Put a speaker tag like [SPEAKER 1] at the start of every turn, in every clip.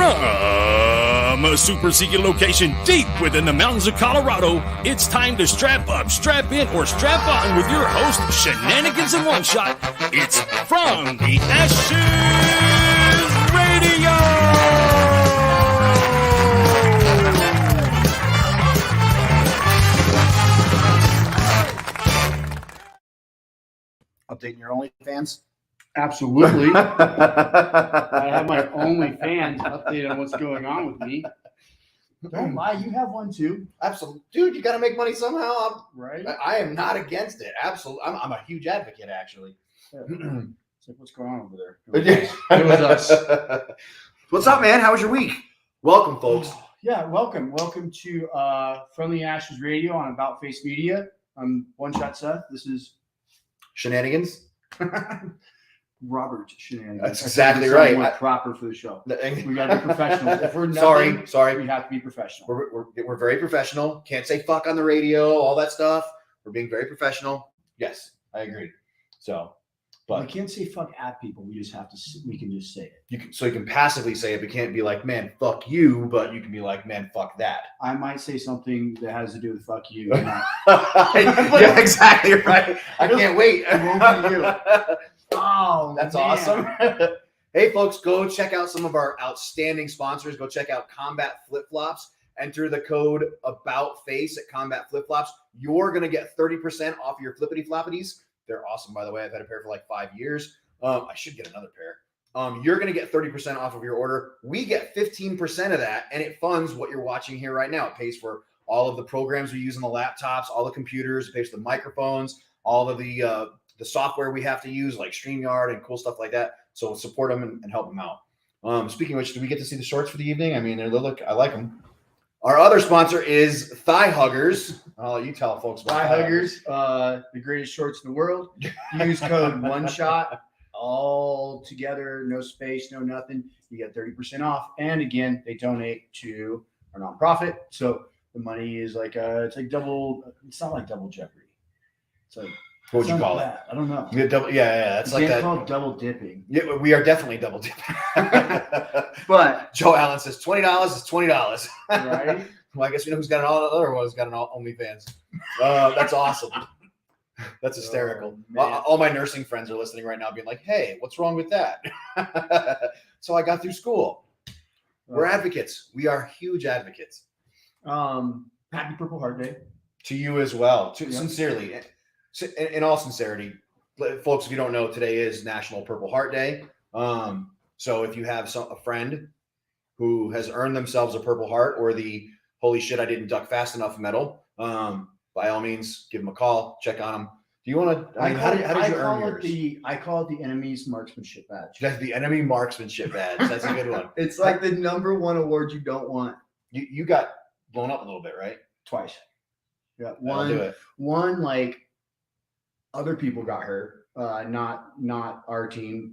[SPEAKER 1] From a super secret location deep within the mountains of Colorado, it's time to strap up, strap in, or strap on with your host, Shenanigans in One Shot. It's From the Ashes Radio!
[SPEAKER 2] Updating your OnlyFans?
[SPEAKER 3] Absolutely. I have my OnlyFans update on what's going on with me.
[SPEAKER 2] Don't lie, you have one too.
[SPEAKER 4] Absolutely, dude. You got to make money somehow.
[SPEAKER 3] Right?
[SPEAKER 4] I am not against it. Absolutely, I'm a huge advocate. Actually,
[SPEAKER 3] It's like, what's going on over there?
[SPEAKER 4] it
[SPEAKER 3] was us.
[SPEAKER 4] What's up, man? How was your week? Welcome, folks.
[SPEAKER 3] Yeah, welcome. Welcome to From the Ashes Radio on About Face Media. I'm One Shot Seth. This is
[SPEAKER 4] Shenanigans.
[SPEAKER 3] Robert Shenanigans.
[SPEAKER 4] That's exactly right.
[SPEAKER 3] More proper for the show. We got to be professional. If we're
[SPEAKER 4] nothing, sorry,
[SPEAKER 3] we have to be professional.
[SPEAKER 4] We're very professional. Can't say fuck on the radio, all that stuff. We're being very professional. Yes, I agree. So, but
[SPEAKER 3] we can't say fuck at people. We just have to. We can just say it.
[SPEAKER 4] You can passively say it. We can't be like, man, fuck you, but you can be like, man, fuck that.
[SPEAKER 3] I might say something that has to do with fuck you.
[SPEAKER 4] Yeah, exactly right. I can't wait.
[SPEAKER 3] It won't be you. Oh,
[SPEAKER 4] that's
[SPEAKER 3] man.
[SPEAKER 4] awesome. Hey, folks, go check out some of our outstanding sponsors. Go check out Combat Flip Flops. Enter the code ABOUTFACE at Combat Flip Flops. You're going to get 30% off your flippity floppities. They're awesome, by the way. I've had a pair for like 5 years. I should get another pair. You're going to get 30% off of your order. We get 15% of that, and it funds what you're watching here right now. It pays for all of the programs we use on the laptops, all the computers. It pays for the microphones, all of the software we have to use, like StreamYard and cool stuff like that. So support them and help them out. Speaking of which, do we get to see the shorts for the evening? I mean, I like them. Our other sponsor is Thigh Huggers. I'll let you tell folks about
[SPEAKER 3] Thigh Huggers, the greatest shorts in the world. Use code ONESHOT, all together, no space, no nothing. You get 30% off. And again, they donate to our nonprofit. So the money is like it's like double. It's not like double jeopardy. It's like,
[SPEAKER 4] what would you call it?
[SPEAKER 3] I don't know.
[SPEAKER 4] Yeah. It's like that.
[SPEAKER 3] Called double dipping.
[SPEAKER 4] Yeah, we are definitely double dipping.
[SPEAKER 3] But
[SPEAKER 4] Joe Allen says $20 is $20.
[SPEAKER 3] Right?
[SPEAKER 4] Well, I guess we know who's got all the other ones got an OnlyFans. That's awesome. That's hysterical. All my nursing friends are listening right now, being like, "Hey, what's wrong with that?" So I got through school. We're advocates. We are huge advocates.
[SPEAKER 3] Happy Purple Heart Day
[SPEAKER 4] to you as well. Sincerely. In all sincerity, folks, if you don't know, today is National Purple Heart Day. So if you have a friend who has earned themselves a Purple Heart or the holy shit, I didn't duck fast enough medal, by all means, give them a call, check on them. Do you want to? How did you earn yours?
[SPEAKER 3] I call it the enemy's marksmanship badge.
[SPEAKER 4] That's the enemy marksmanship badge. That's a good one.
[SPEAKER 3] It's like the number one award you don't want.
[SPEAKER 4] You got blown up a little bit, right?
[SPEAKER 3] Twice. Yeah, one like. Other people got hurt, not our team.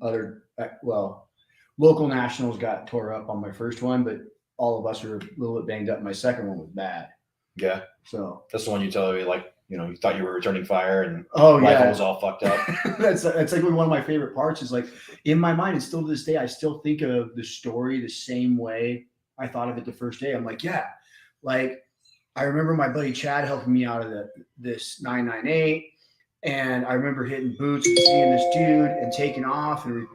[SPEAKER 3] Local nationals got tore up on my first one, but all of us were a little bit banged up. My second one was bad.
[SPEAKER 4] Yeah.
[SPEAKER 3] So
[SPEAKER 4] that's the one you tell me, like, you thought you were returning fire and
[SPEAKER 3] rifle
[SPEAKER 4] was all fucked up.
[SPEAKER 3] That's like one of my favorite parts is like in my mind, and still to this day, I still think of the story the same way I thought of it the first day. I'm like, yeah, like I remember my buddy Chad helping me out of this 998. And I remember hitting boots and seeing this dude and taking off and,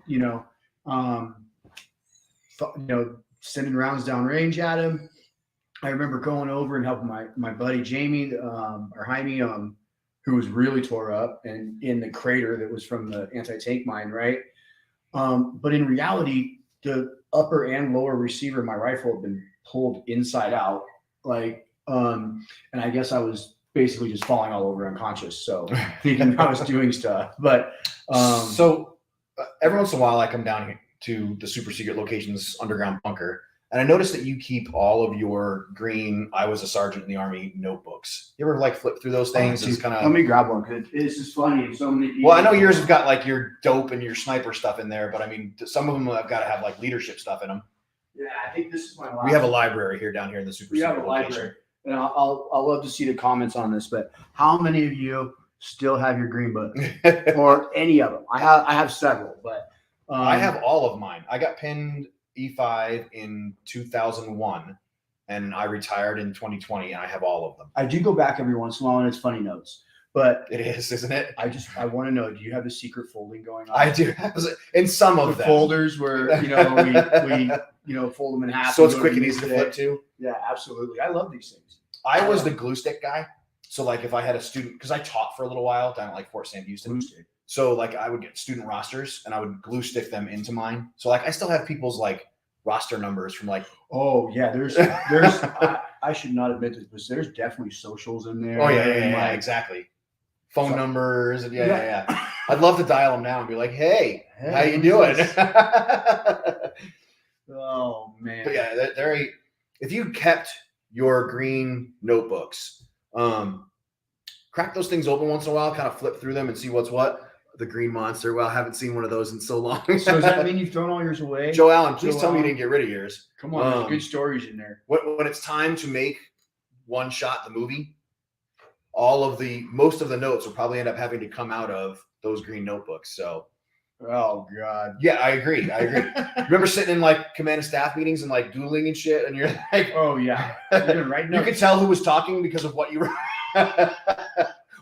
[SPEAKER 3] sending rounds downrange at him. I remember going over and helping my buddy Jamie, or Jaime, who was really tore up and in the crater that was from the anti-tank mine, right? But in reality, the upper and lower receiver of my rifle had been pulled inside out. Like, and I guess I was basically just falling all over unconscious. So thinking I was doing stuff, but
[SPEAKER 4] so every once in a while I come down here to the super secret locations underground bunker, and I noticed that you keep all of your green "I was a sergeant in the Army" notebooks. You ever like flip through those things? It's kind of.
[SPEAKER 3] Let me grab one because it's just funny. So many people.
[SPEAKER 4] Well, I know yours have got like your dope and your sniper stuff in there, but I mean, some of them have got to have like leadership stuff in them.
[SPEAKER 3] Yeah, I think this is my last.
[SPEAKER 4] We have a library here down here in the super secret location.
[SPEAKER 3] And I'll love to see the comments on this, but how many of you still have your green book or any of them? I have several, but
[SPEAKER 4] I have all of mine. I got pinned E5 in 2001, and I retired in 2020, and I have all of them.
[SPEAKER 3] I do go back every once in a while, and it's funny notes. But
[SPEAKER 4] It is, isn't it?
[SPEAKER 3] I want to know, do you have the secret folding going on?
[SPEAKER 4] I do have in some of
[SPEAKER 3] the
[SPEAKER 4] them.
[SPEAKER 3] folders where we fold them in half.
[SPEAKER 4] So it's quick and easy to flip to.
[SPEAKER 3] Yeah, absolutely. I love these things.
[SPEAKER 4] I was the glue stick guy. So like if I had a student, because I taught for a little while down at like Fort Sam Houston.
[SPEAKER 3] Glue stick.
[SPEAKER 4] So like I would get student rosters and I would glue stick them into mine. So like I still have people's like roster numbers from like.
[SPEAKER 3] Oh yeah, there's I should not admit this, but there's definitely socials in there.
[SPEAKER 4] Oh yeah, exactly. Phone numbers and yeah. I'd love to dial them now and be like, hey how you doing?
[SPEAKER 3] Oh man.
[SPEAKER 4] But yeah, they're if you kept your green notebooks, crack those things open once in a while, kind of flip through them and see what's what. The green monster. Well, I haven't seen one of those in so long.
[SPEAKER 3] So does that mean you've thrown all yours away?
[SPEAKER 4] Joe Allen, please tell me you didn't get rid of yours.
[SPEAKER 3] Come on, there's good stories in there.
[SPEAKER 4] When it's time to make One Shot the movie, most of the notes will probably end up having to come out of those green notebooks. So,
[SPEAKER 3] oh god,
[SPEAKER 4] yeah, I agree. Remember sitting in like command and staff meetings and like doodling and shit, and you're like,
[SPEAKER 3] oh yeah,
[SPEAKER 4] you could tell who was talking because of what you were.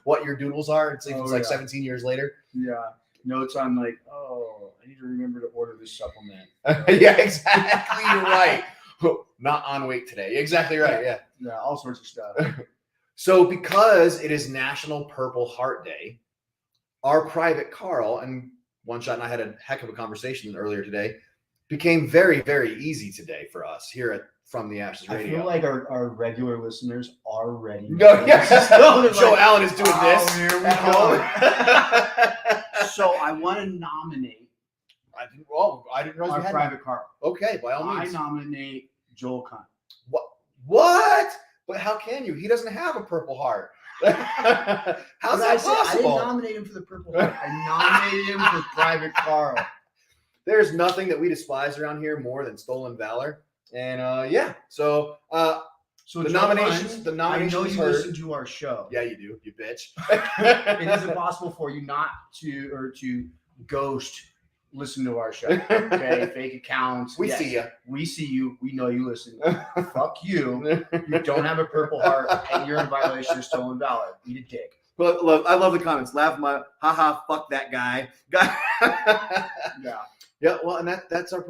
[SPEAKER 4] What your doodles are. It's like 17 years later.
[SPEAKER 3] Yeah. Notes on like, oh, I need to remember to order this supplement.
[SPEAKER 4] Yeah, exactly. You're right. Not on weight today. Exactly right. Yeah.
[SPEAKER 3] Yeah, all sorts of stuff.
[SPEAKER 4] So because it is National Purple Heart Day, our private Carl, and One Shot and I had a heck of a conversation earlier today, became very, very easy today for us here at From the Ashes Radio.
[SPEAKER 3] I feel like our regular listeners are ready.
[SPEAKER 4] No, yes. Joe Allen is doing this.
[SPEAKER 3] Here we go. So I want to nominate.
[SPEAKER 4] I didn't realize
[SPEAKER 3] our
[SPEAKER 4] we had
[SPEAKER 3] private Carl.
[SPEAKER 4] Okay, by all means.
[SPEAKER 3] I nominate Joel Cunt.
[SPEAKER 4] What? But how can you? He doesn't have a Purple Heart. How's that possible?
[SPEAKER 3] I didn't nominate him for the Purple Heart. I nominated him for Private Carl.
[SPEAKER 4] There's nothing that we despise around here more than stolen valor. And so the nominations. I know you listen to our show. Yeah, you do, you bitch.
[SPEAKER 3] It is impossible for you not to or to ghost listen to our show. Okay, fake accounts.
[SPEAKER 4] We see you.
[SPEAKER 3] We see you. We know you listen. Fuck you. You don't have a Purple Heart, and you're in violation of stolen valor. Eat a dick.
[SPEAKER 4] But look, I love the comments. Laugh my haha. Fuck that guy.
[SPEAKER 3] Yeah.
[SPEAKER 4] Yeah, well, and that's our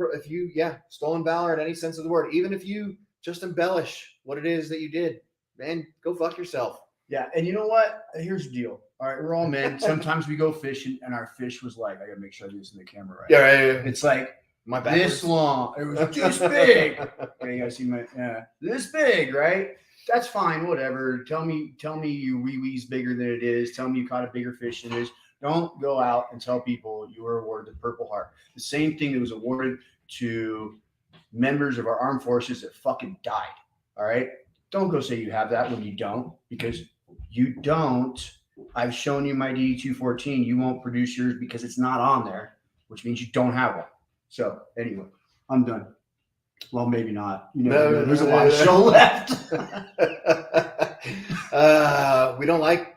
[SPEAKER 4] stolen valor in any sense of the word. Even if you just embellish what it is that you did, man, go fuck yourself.
[SPEAKER 3] Yeah, and you know what? Here's the deal. All right, we're all men. Sometimes we go fishing, and our fish was like, I gotta make sure I do this in the camera right.
[SPEAKER 4] Yeah, right.
[SPEAKER 3] It's like
[SPEAKER 4] my
[SPEAKER 3] this long. It was this big. Okay, you guys see my this big, right? That's fine. Whatever. Tell me your wee-wee's bigger than it is. Tell me you caught a bigger fish than it is. Don't go out and tell people you were awarded the Purple Heart. The same thing that was awarded to members of our armed forces that fucking died. All right? Don't go say you have that when you don't, because you don't. I've shown you my DD-214. You won't produce yours because it's not on there, which means you don't have one. So anyway, I'm done. Well, maybe not. There's a lot of show left.
[SPEAKER 4] We don't like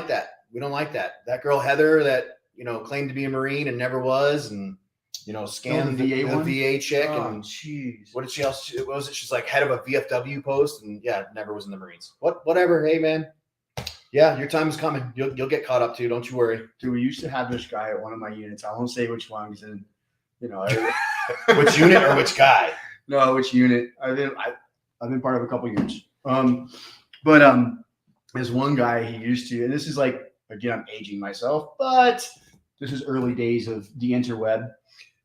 [SPEAKER 4] that. We don't like that. That girl Heather that claimed to be a Marine and never was, and scammed the VA chick.
[SPEAKER 3] Oh,
[SPEAKER 4] and
[SPEAKER 3] jeez.
[SPEAKER 4] What did she else? What was it? She's like head of a VFW post, and never was in the Marines. Whatever. Hey man, your time is coming. You'll get caught up too. Don't you worry.
[SPEAKER 3] Dude, we used to have this guy at one of my units. I won't say which one, because
[SPEAKER 4] which unit or which guy?
[SPEAKER 3] No, which unit? I've been part of a couple units. There's one guy he used to, and this is like, again, I'm aging myself, but this is early days of the interweb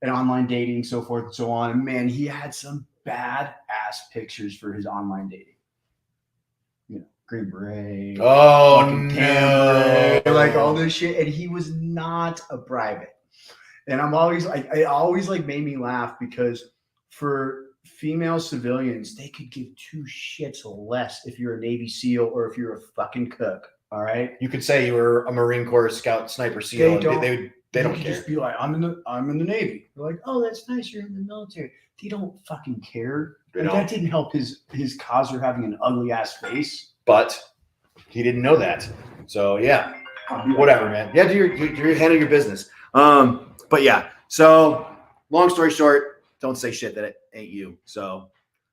[SPEAKER 3] and online dating, so forth and so on. And man, he had some bad ass pictures for his online dating. Green Beret.
[SPEAKER 4] Oh no!
[SPEAKER 3] Like all this shit, and he was not a private. And I'm always like, it always like made me laugh, because for female civilians, they could give two shits less if you're a Navy SEAL or if you're a fucking cook. All right,
[SPEAKER 4] you could say you were a Marine Corps Scout Sniper SEAL. They don't care.
[SPEAKER 3] Just be like, I'm in the Navy. They're like, oh, that's nice. You're in the military. They don't fucking care. That didn't help his cause for having an ugly ass face.
[SPEAKER 4] But he didn't know that. So whatever, man. Yeah, you're handling your business. But yeah. So long story short, don't say shit that ain't you. So,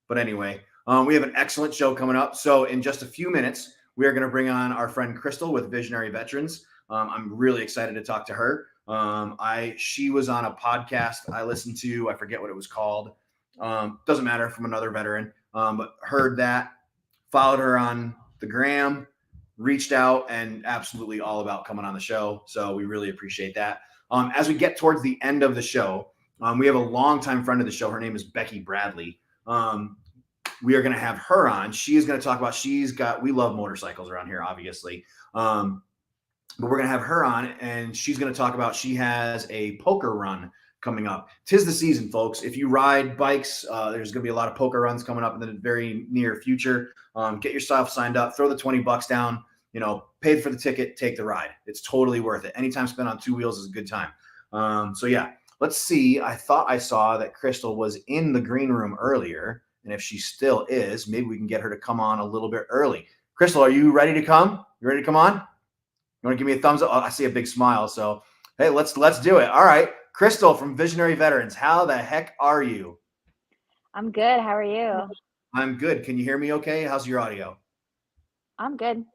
[SPEAKER 4] but anyway, we have an excellent show coming up. So in just a few minutes, we are going to bring on our friend Crystal with Visionary Veterans. I'm really excited to talk to her. She was on a podcast I listened to. I forget what it was called. Doesn't matter, from another veteran. But heard that, followed her on the gram, reached out, and absolutely all about coming on the show. So we really appreciate that. As we get towards the end of the show, we have a longtime friend of the show. Her name is Becky Bradley. We are going to have her on. She is going to talk about, we love motorcycles around here, obviously. But we're going to have her on, and she's going to talk about, she has a poker run coming up. 'Tis the season, folks. If you ride bikes, there's going to be a lot of poker runs coming up in the very near future. Get yourself signed up, throw the $20 down, paid for the ticket, take the ride. It's totally worth it. Anytime spent on two wheels is a good time. So yeah, let's see. I thought I saw that Crystal was in the green room earlier, and if she still is, maybe we can get her to come on a little bit early. Crystal, are you ready to come? You ready to come on? You want to give me a thumbs up? Oh, I see a big smile. So, hey, let's do it. All right. Crystal from Visionary Veterans. How the heck are you?
[SPEAKER 5] I'm good. How are you?
[SPEAKER 4] I'm good. Can you hear me okay? How's your audio?
[SPEAKER 5] I'm good.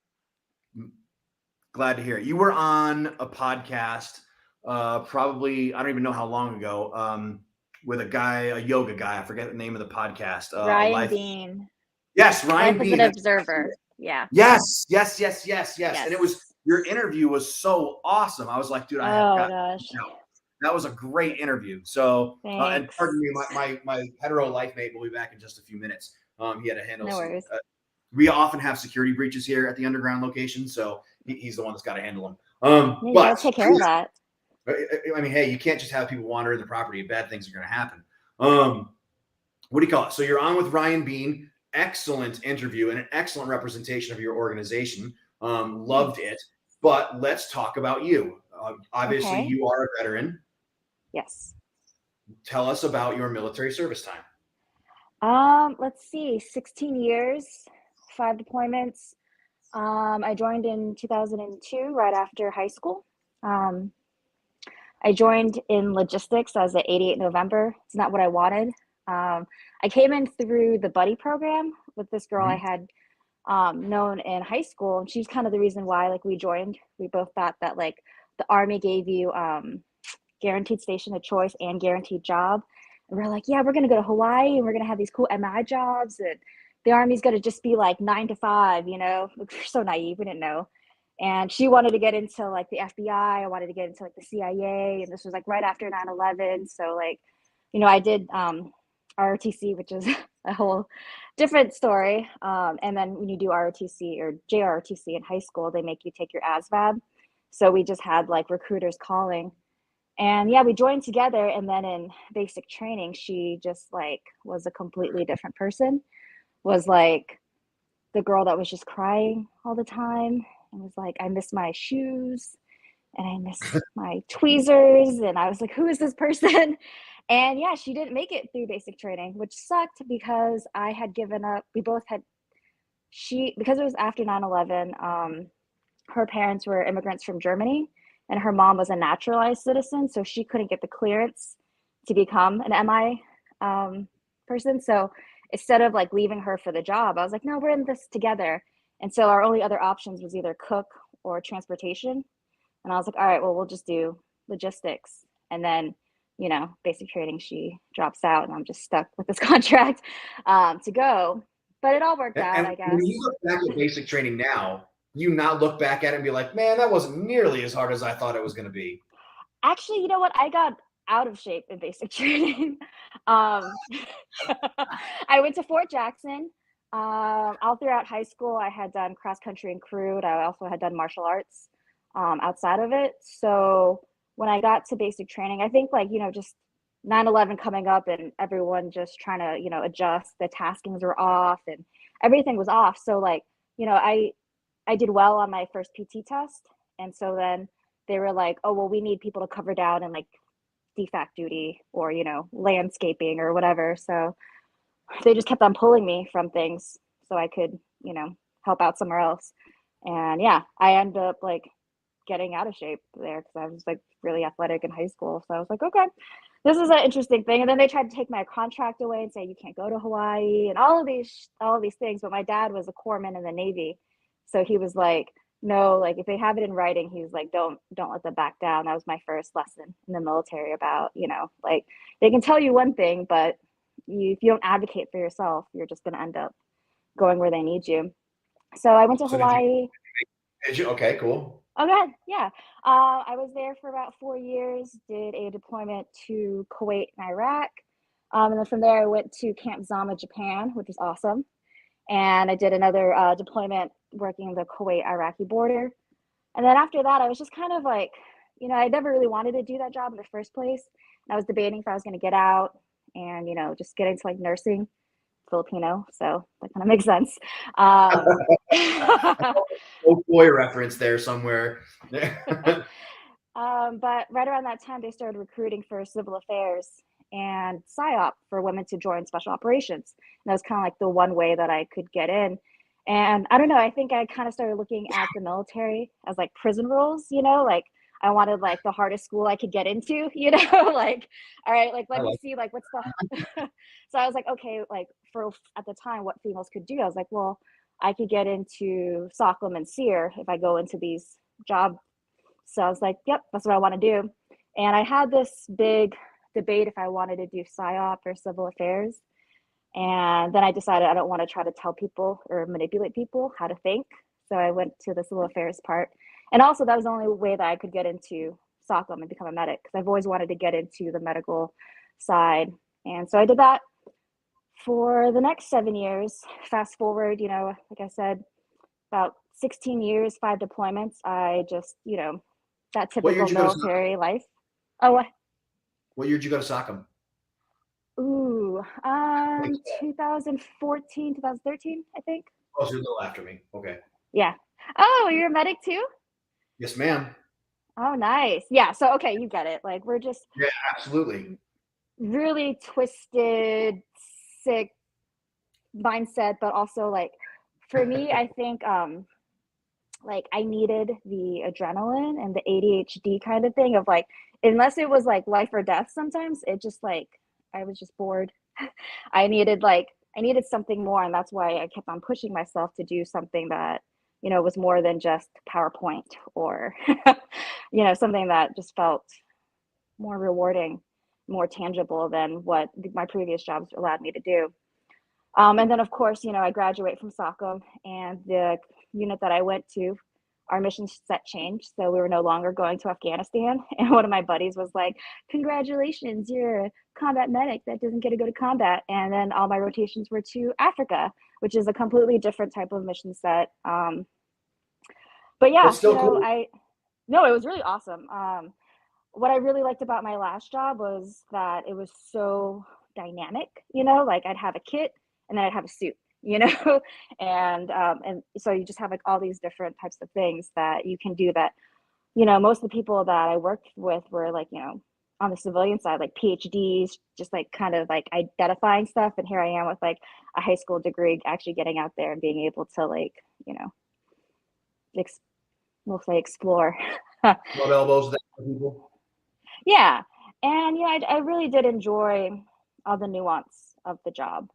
[SPEAKER 4] Glad to hear it. You were on a podcast probably, I don't even know how long ago, with a yoga guy. I forget the name of the podcast.
[SPEAKER 5] Ryan Bean.
[SPEAKER 4] Yes, Ryan Bean.
[SPEAKER 5] As an observer. Yeah.
[SPEAKER 4] Yes. And it was, your interview was so awesome. I was like, dude,
[SPEAKER 5] gosh.
[SPEAKER 4] That was a great interview. So, and
[SPEAKER 5] Thanks.
[SPEAKER 4] pardon me, my hetero life mate will be back in just a few minutes. He had to handle
[SPEAKER 5] No worries.
[SPEAKER 4] We often have security breaches here at the underground location, so he's the one that's got to handle them.
[SPEAKER 5] You gotta take care of that.
[SPEAKER 4] I mean, hey, you can't just have people wander in the property. Bad things are going to happen. What do you call it? So you're on with Ryan Bean. Excellent interview and an excellent representation of your organization. Loved it. But let's talk about you. Obviously, you are a veteran.
[SPEAKER 5] Yes.
[SPEAKER 4] Tell us about your military service time.
[SPEAKER 5] Let's see, 16 years, 5 deployments. I joined in 2002, right after high school. I joined in logistics as an 88 November. It's not what I wanted. I came in through the buddy program with this girl I had known in high school, and she's kind of the reason why we joined. We both thought that the Army gave you guaranteed station of choice and guaranteed job. And we're like, yeah, we're going to go to Hawaii and we're going to have these cool MI jobs. And the Army's going to just be 9 to 5, We're so naive. We didn't know. And she wanted to get into the FBI. I wanted to get into the CIA. And this was right after 9/11. So I did ROTC, which is a whole different story. And then when you do ROTC or JROTC in high school, they make you take your ASVAB. So we just had recruiters calling. And yeah, we joined together, and then in basic training, she just was a completely different person. Was the girl that was just crying all the time, and was I miss my shoes, and I miss my tweezers, and I was like, who is this person? And yeah, she didn't make it through basic training, which sucked because I had given up. We both had, because it was after 9/11, her parents were immigrants from Germany. And her mom was a naturalized citizen, so she couldn't get the clearance to become an MI person. So instead of leaving her for the job, I was like, no, we're in this together. And so our only other options was either cook or transportation. And I was like, all right, well, we'll just do logistics. And then, basic training, she drops out, and I'm just stuck with this contract to go. But it all worked out, I guess.
[SPEAKER 4] When you look back at basic training now, you not look back at it and be like, man, that wasn't nearly as hard as I thought it was going to be?
[SPEAKER 5] Actually, you know what? I got out of shape in basic training. I went to Fort Jackson. All throughout high school, I had done cross country and crew. I also had done martial arts outside of it. So when I got to basic training, I think just 9/11 coming up and everyone just trying to, adjust. The taskings were off and everything was off. So I did well on my first PT test. And so then they were like, oh, well, we need people to cover down in DFAC duty or, landscaping or whatever. So they just kept on pulling me from things so I could, help out somewhere else. And yeah, I ended up getting out of shape there because I was really athletic in high school. So I was like, okay, this is an interesting thing. And then they tried to take my contract away and say you can't go to Hawaii and all of these things. But my dad was a corpsman in the Navy, so he was like, no, like if they have it in writing, he was like, don't let them back down. That was my first lesson in the military about, like they can tell you one thing, but if you don't advocate for yourself, you're just going to end up going where they need you. So I went to
[SPEAKER 4] So
[SPEAKER 5] Hawaii.
[SPEAKER 4] Did you? Okay, cool.
[SPEAKER 5] Oh, God. Yeah. I was there for about 4 years, did a deployment to Kuwait and Iraq. And then from there, I went to Camp Zama, Japan, which was awesome. And I did another deployment working the Kuwait-Iraqi border. And then after that, I was just kind of like, I never really wanted to do that job in the first place. And I was debating if I was going to get out and, just get into like nursing. Filipino, so that kind of makes sense.
[SPEAKER 4] Oh boy, reference there somewhere.
[SPEAKER 5] But right around that time, they started recruiting for civil affairs and PSYOP for women to join special operations. And that was kind of like the one way that I could get in. And I don't know, I think I kind of started looking at the military as like prison rules, like I wanted like the hardest school I could get into, like, all right, like, let me see, like, what's the, so I was like, okay, like for at the time, what females could do. I was like, well, I could get into SOCM and SEER if I go into these jobs. So I was like, yep, that's what I want to do. And I had this big debate if I wanted to do PSYOP or civil affairs. And then I decided I don't want to try to tell people or manipulate people how to think. So I went to the civil affairs part. And also that was the only way that I could get into SOCM and become a medic, because I've always wanted to get into the medical side. And so I did that for the next 7 years. Fast forward, like I said, about 16 years, 5 deployments. I just, that typical military life. Oh, what?
[SPEAKER 4] What year did you go to SOCM?
[SPEAKER 5] Ooh, 2014, 2013, I think.
[SPEAKER 4] Oh, so you're a little after me. Okay.
[SPEAKER 5] Yeah. Oh, you're a medic too?
[SPEAKER 4] Yes, ma'am.
[SPEAKER 5] Oh, nice. Yeah. So, okay, you get it. Like, we're just
[SPEAKER 4] Absolutely.
[SPEAKER 5] really twisted, sick mindset, but also like, for me, I think, like I needed the adrenaline and the ADHD kind of thing of like, unless it was like life or death, sometimes it just like, I was just bored. I needed something more. And that's why I kept on pushing myself to do something that, was more than just PowerPoint or, something that just felt more rewarding, more tangible than what my previous jobs allowed me to do. And then of course, I graduate from SOCM, and the unit that I went to, our mission set changed. So we were no longer going to Afghanistan. And one of my buddies was like, congratulations, you're a combat medic that doesn't get to go to combat. And then all my rotations were to Africa, which is a completely different type of mission set. But yeah,
[SPEAKER 4] cool.
[SPEAKER 5] No, it was really awesome. What I really liked about my last job was that it was so dynamic, like I'd have a kit and then I'd have a suit. And so you just have like all these different types of things that you can do that, most of the people that I worked with were like, on the civilian side, like PhDs, just like kind of like identifying stuff. And here I am with like a high school degree, actually getting out there and being able to like, we'll say explore.
[SPEAKER 4] Rub elbows with people.
[SPEAKER 5] Yeah. And I really did enjoy all the nuance of the job.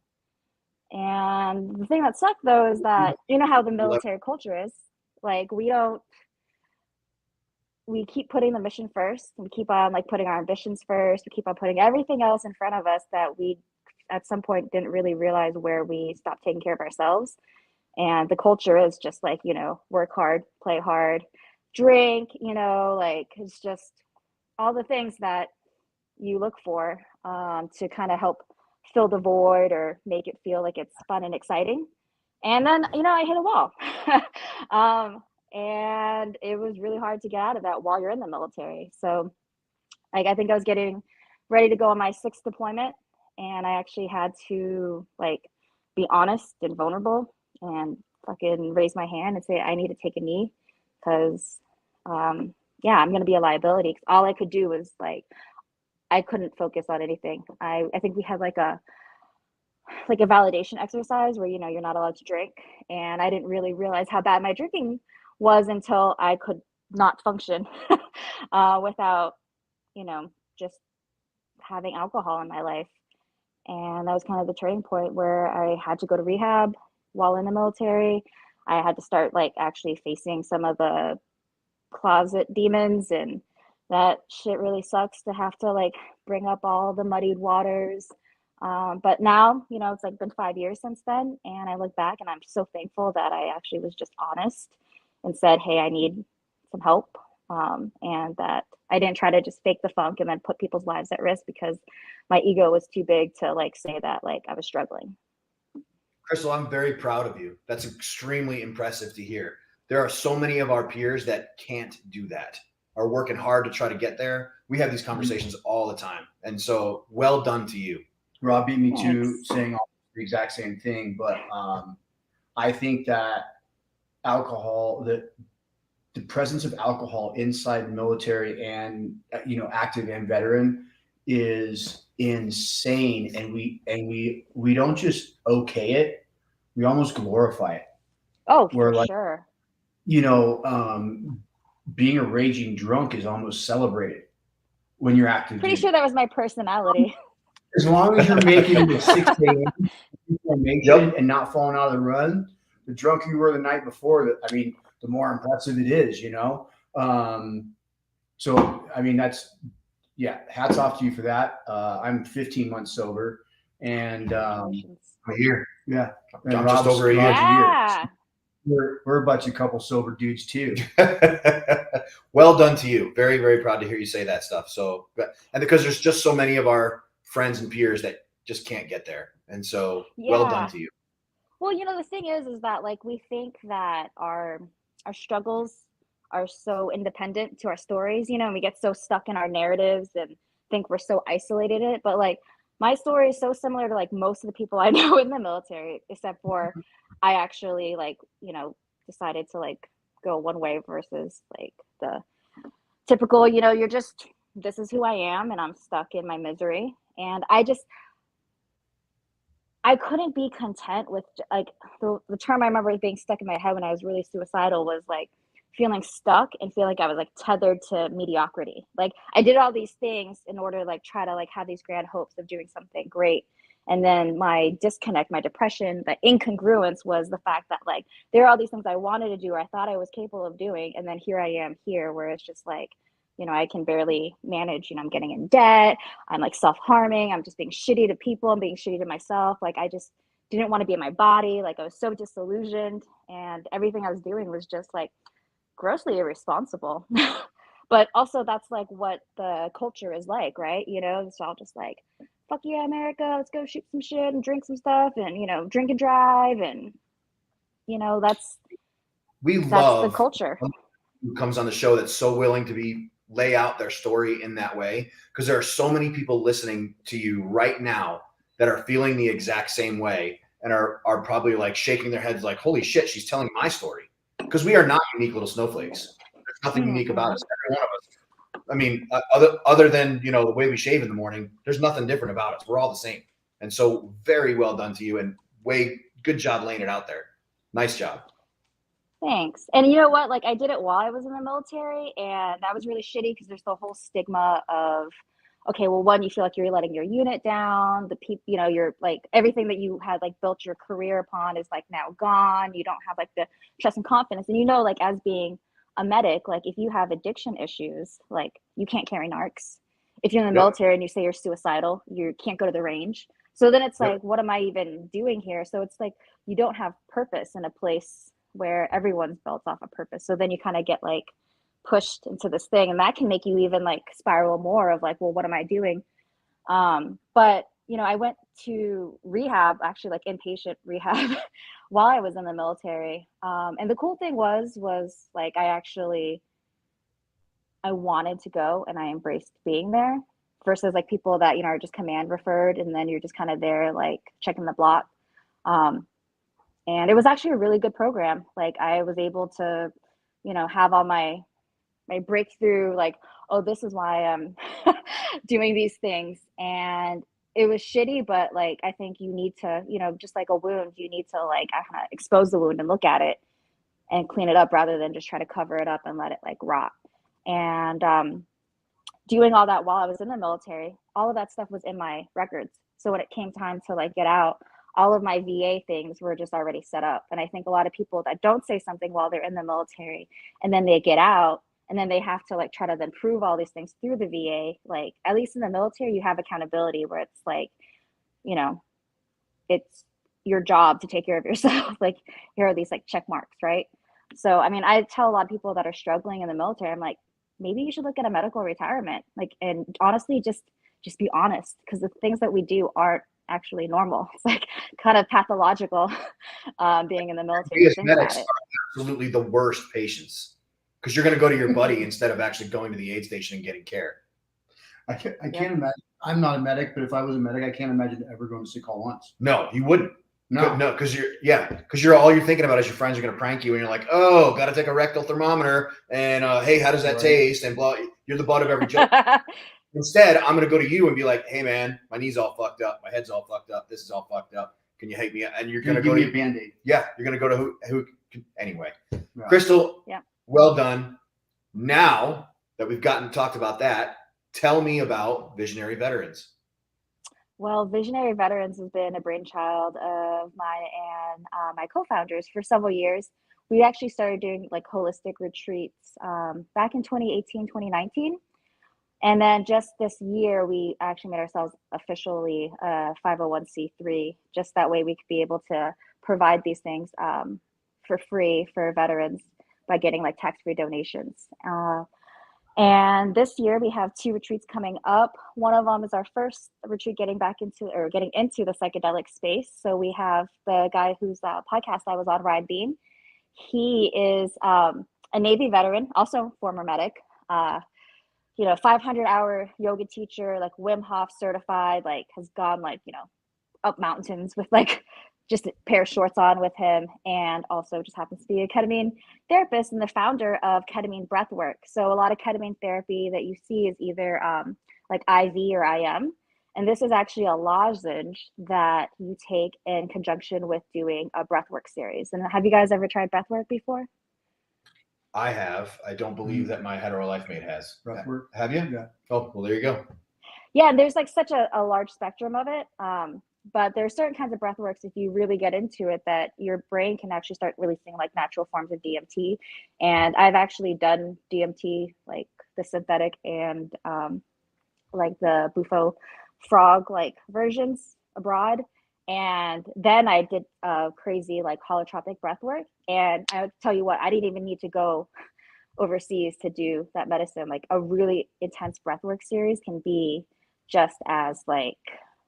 [SPEAKER 5] And the thing that sucked though is that how the military culture is. Like we keep putting the mission first, and we keep on like putting our ambitions first. We keep on putting everything else in front of us that we at some point didn't really realize where we stopped taking care of ourselves. And the culture is just like, work hard, play hard, drink, like it's just all the things that you look for to kind of help fill the void or make it feel like it's fun and exciting. And then, I hit a wall. And it was really hard to get out of that while you're in the military. So like, I think I was getting ready to go on my 6th deployment, and I actually had to like be honest and vulnerable and fucking raise my hand and say, I need to take a knee because, I'm going to be a liability. All I could do was like, I couldn't focus on anything. I think we had like a validation exercise where, you're not allowed to drink. And I didn't really realize how bad my drinking was until I could not function without, just having alcohol in my life. And that was kind of the turning point where I had to go to rehab while in the military. I had to start like actually facing some of the closet demons, and that shit really sucks to have to like bring up all the muddied waters. But now, you know, it's like been 5 years since then, and I look back and I'm so thankful that I actually was just honest and said, hey, I need some help. And that I didn't try to just fake the funk and then put people's lives at risk because my ego was too big to like say that like I was struggling.
[SPEAKER 4] Crystal, I'm very proud of you. That's extremely impressive to hear. There are so many of our peers that can't do that, are working hard to try to get there. We have these conversations all the time. And so well done to you.
[SPEAKER 3] Rob beat me
[SPEAKER 5] Thanks.
[SPEAKER 3] to saying the exact same thing, but I think that alcohol, the presence of alcohol inside the military and, you know, active and veteran is insane. And we don't just okay it, we almost glorify it.
[SPEAKER 5] Oh,
[SPEAKER 3] We're
[SPEAKER 5] for
[SPEAKER 3] like,
[SPEAKER 5] sure.
[SPEAKER 3] you know, being a raging drunk is almost celebrated when you're active.
[SPEAKER 5] Pretty sure that was my personality.
[SPEAKER 3] As long as you're making it at 6 a.m.
[SPEAKER 4] Yep.
[SPEAKER 3] and not falling out of the run, the drunker you were the night before, I mean, the more impressive it is, you know? So, I mean, that's, yeah, hats off to you for that. I'm 15 months sober, and
[SPEAKER 5] Congratulations.
[SPEAKER 4] A year.
[SPEAKER 3] yeah, and
[SPEAKER 4] I'm just
[SPEAKER 3] Rob's
[SPEAKER 4] over a year.
[SPEAKER 5] Yeah.
[SPEAKER 3] We're a bunch of couple sober dudes too.
[SPEAKER 4] Well done to you. Very, very proud to hear you say that stuff. So, and because there's just so many of our friends and peers that just can't get there. And so well done to you.
[SPEAKER 5] Well, you know, the thing is that like we think that our struggles are so independent to our stories, you know, and we get so stuck in our narratives and think we're so isolated in it. But like my story is so similar to like most of the people I know in the military, except for I actually like, you know, decided to like go one way versus like the typical, you know, this is who I am and I'm stuck in my misery. And I couldn't be content with like the term I remember being stuck in my head when I was really suicidal was like feeling stuck and feel like I was like tethered to mediocrity. Like I did all these things in order to like try to like have these grand hopes of doing something great. And then my disconnect, my depression, the incongruence was the fact that like there are all these things I wanted to do or I thought I was capable of doing. And then here I am here where it's just like, you know, I can barely manage, you know, I'm getting in debt. I'm like self-harming. I'm just being shitty to people. I'm being shitty to myself. Like I just didn't want to be in my body. Like I was so disillusioned and everything I was doing was just like grossly irresponsible. But also that's like what the culture is like, right? You know, it's all just like, fuck yeah, America, let's go shoot some shit and drink some stuff and, you know, drink and drive. And, you know, that's
[SPEAKER 4] love
[SPEAKER 5] the culture.
[SPEAKER 4] Who comes on the show that's so willing to lay out their story in that way, because there are so many people listening to you right now that are feeling the exact same way and are probably like shaking their heads like, holy shit, she's telling my story. Because we are not unique little snowflakes. There's nothing unique about us. Every one of us. I mean, other than, you know, the way we shave in the morning, there's nothing different about us. We're all the same. And so very well done to you and good job laying it out there. Nice job.
[SPEAKER 5] Thanks. And you know what? Like I did it while I was in the military and that was really shitty because there's the whole stigma of, okay, well, one, you feel like you're letting your unit down. The people, you know, you're like everything that you had like built your career upon is like now gone. You don't have like the trust and confidence. And you know, like as being a medic, like if you have addiction issues, like you can't carry narcs. If you're in the military and you say you're suicidal, you can't go to the range. So then it's like, what am I even doing here? So it's like you don't have purpose in a place where everyone's built off a purpose. So then you kind of get like pushed into this thing and that can make you even like spiral more of like, well, what am I doing? But you know, I went to rehab, actually like inpatient rehab while I was in the military. And the cool thing was like, I wanted to go and I embraced being there versus like people that, you know, are just command referred and then you're just kind of there like checking the block. And it was actually a really good program. Like I was able to, you know, have all my breakthrough, like, oh, this is why I'm doing these things. And it was shitty, but like, I think you need to, you know, just like a wound, you need to like kind of expose the wound and look at it and clean it up rather than just try to cover it up and let it like rot. And doing all that while I was in the military, all of that stuff was in my records. So when it came time to like get out, all of my VA things were just already set up. And I think a lot of people that don't say something while they're in the military and then they get out and then they have to like try to then prove all these things through the VA, like at least in the military, you have accountability where it's like, you know, it's your job to take care of yourself. Like here are these like check marks, right? So, I mean, I tell a lot of people that are struggling in the military, I'm like, maybe you should look at a medical retirement. Like, and honestly, just be honest, because the things that we do aren't actually normal. It's like kind of pathological being in the military.
[SPEAKER 4] We as medics are absolutely the worst patients because you're going to go to your buddy instead of actually going to the aid station and getting care.
[SPEAKER 3] I can't imagine. I'm not a medic, but if I was a medic, I can't imagine ever going to sick call once.
[SPEAKER 4] No, you wouldn't.
[SPEAKER 3] No,
[SPEAKER 4] because you're all you're thinking about is your friends are going to prank you, and you're like, oh, got to take a rectal thermometer, and hey, how does that taste? And blah, you're the butt of every joke. Instead, I'm going to go to you and be like, hey, man, my knee's all fucked up, my head's all fucked up, this is all fucked up. Can you help me? And you're going to go to
[SPEAKER 3] a Band-Aid.
[SPEAKER 4] Yeah, you're going to go to who anyway.
[SPEAKER 3] Right.
[SPEAKER 4] Crystal,
[SPEAKER 5] yeah,
[SPEAKER 4] well done. Now that we've talked about that, tell me about Visionary Veterans.
[SPEAKER 5] Well, Visionary Veterans has been a brainchild of mine and my co-founders for several years. We actually started doing like holistic retreats back in 2018, 2019. And then just this year, we actually made ourselves officially a 501c3, just that way we could be able to provide these things for free for veterans by getting like tax-free donations. And this year we have 2 retreats coming up. One of them is our first retreat getting into the psychedelic space. So we have the guy whose podcast I was on, Ryan Bean. He is a Navy veteran, also former medic, 500-hour yoga teacher, like Wim Hof certified, like has gone like, up mountains with like just a pair of shorts on with him, and also just happens to be a ketamine therapist and the founder of Ketamine Breathwork. So a lot of ketamine therapy that you see is either like IV or IM. And this is actually a lozenge that you take in conjunction with doing a breathwork series. And have you guys ever tried breathwork before?
[SPEAKER 4] I have. I don't believe that my hetero life mate has.
[SPEAKER 3] Breathwork.
[SPEAKER 4] Have you?
[SPEAKER 3] Yeah.
[SPEAKER 4] Oh, well, there you go.
[SPEAKER 5] Yeah, and there's like such a large spectrum of it. But there are certain kinds of breath works, if you really get into it, that your brain can actually start releasing like natural forms of DMT. And I've actually done DMT, like the synthetic and like the Bufo frog like versions abroad. And then I did crazy like holotropic breath work. And I would tell you what, I didn't even need to go overseas to do that medicine. Like a really intense breathwork series can be just as like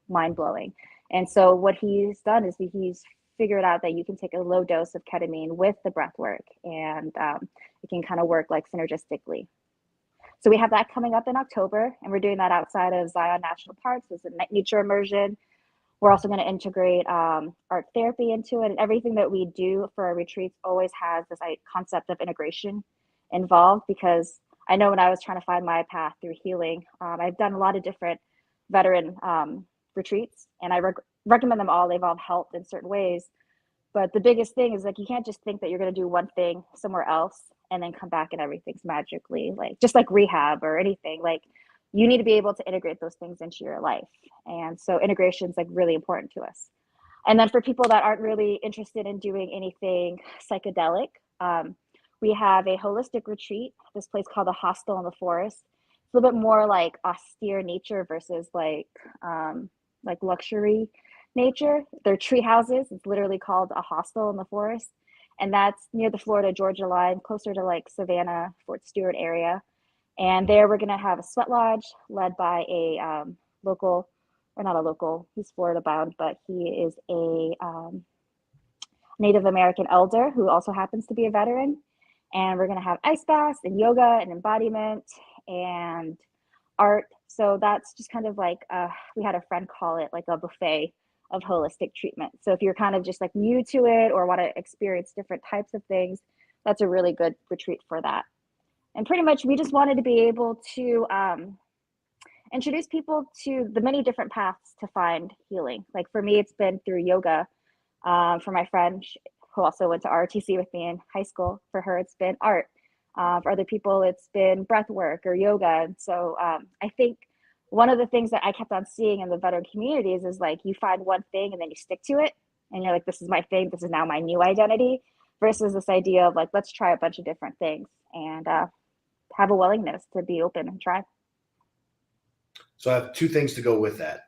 [SPEAKER 5] mind-blowing. And so what he's done is he's figured out that you can take a low dose of ketamine with the breath work, and it can kind of work like synergistically. So we have that coming up in October, and we're doing that outside of Zion National Parks. It's a nature immersion. We're also going to integrate art therapy into it, and everything that we do for our retreats always has this concept of integration involved, because I know when I was trying to find my path through healing, I've done a lot of different veteran retreats, and I recommend them all. They've all helped in certain ways. But the biggest thing is like, you can't just think that you're going to do one thing somewhere else and then come back and everything's magically like, just like rehab or anything. Like you need to be able to integrate those things into your life. And so integration is like really important to us. And then for people that aren't really interested in doing anything psychedelic, we have a holistic retreat, this place called the Hostel in the Forest. It's a little bit more like austere nature versus like luxury nature. They're tree houses. It's literally called a hostel in the forest. And that's near the Florida-Georgia line, closer to like Savannah, Fort Stewart area. And there we're going to have a sweat lodge led by a local, or not a local, he's Florida bound, but he is a Native American elder who also happens to be a veteran. And we're going to have ice baths and yoga and embodiment and art. So that's just kind of like, we had a friend call it like a buffet of holistic treatment. So if you're kind of just like new to it or want to experience different types of things, that's a really good retreat for that. And pretty much we just wanted to be able to introduce people to the many different paths to find healing. Like for me, it's been through yoga. For my friend who also went to ROTC with me in high school, for her, it's been art. For other people, it's been breath work or yoga. And so I think one of the things that I kept on seeing in the veteran communities is like you find one thing and then you stick to it. And you're like, this is my thing. This is now my new identity, versus this idea of like, let's try a bunch of different things and have a willingness to be open and try.
[SPEAKER 4] So I have two things to go with that.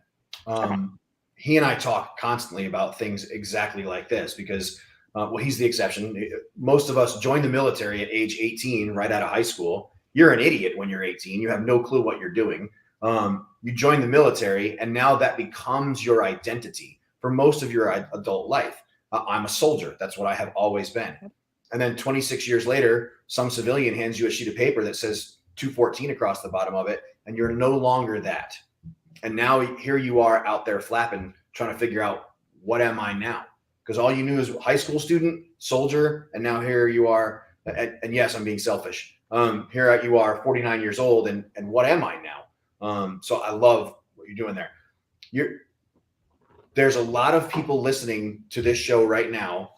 [SPEAKER 4] He and I talk constantly about things exactly like this because, well, he's the exception. Most of us join the military at age 18, right out of high school. You're an idiot when you're 18. You have no clue what you're doing. You join the military, and now that becomes your identity for most of your adult life. I'm a soldier. That's what I have always been. And then 26 years later, some civilian hands you a sheet of paper that says 214 across the bottom of it, and you're no longer that. And now here you are out there flapping, trying to figure out, what am I now? Because all you knew is high school student, soldier, and now here you are. And yes, I'm being selfish. Here you are, 49 years old, and what am I now? So I love what you're doing there. There's a lot of people listening to this show right now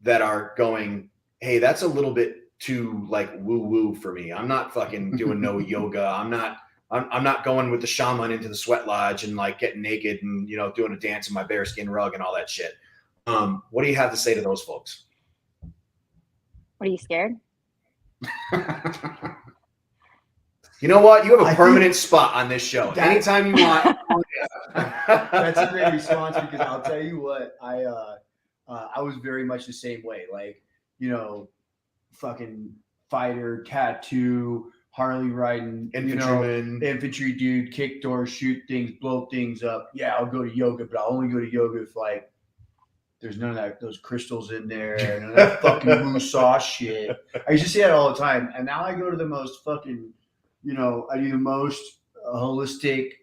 [SPEAKER 4] that are going, hey, that's a little bit too like woo-woo for me. I'm not fucking doing no yoga. I'm not going with the shaman into the sweat lodge and like getting naked and, you know, doing a dance in my bearskin rug and all that shit. What do you have to say to those folks?
[SPEAKER 5] Are you scared?
[SPEAKER 4] You know what? You have a permanent spot on this show. Anytime you want.
[SPEAKER 3] That's a great response, because I'll tell you what, I was very much the same way. Like, you know, fucking fighter, tattoo, Harley riding,
[SPEAKER 4] Infantryman.
[SPEAKER 3] Infantry dude, kick doors, shoot things, blow things up. Yeah, I'll go to yoga, but I'll only go to yoga if like there's none of those crystals in there, none of that fucking woo saw shit. I used to say that all the time, and now I go to the most fucking, I do the most holistic,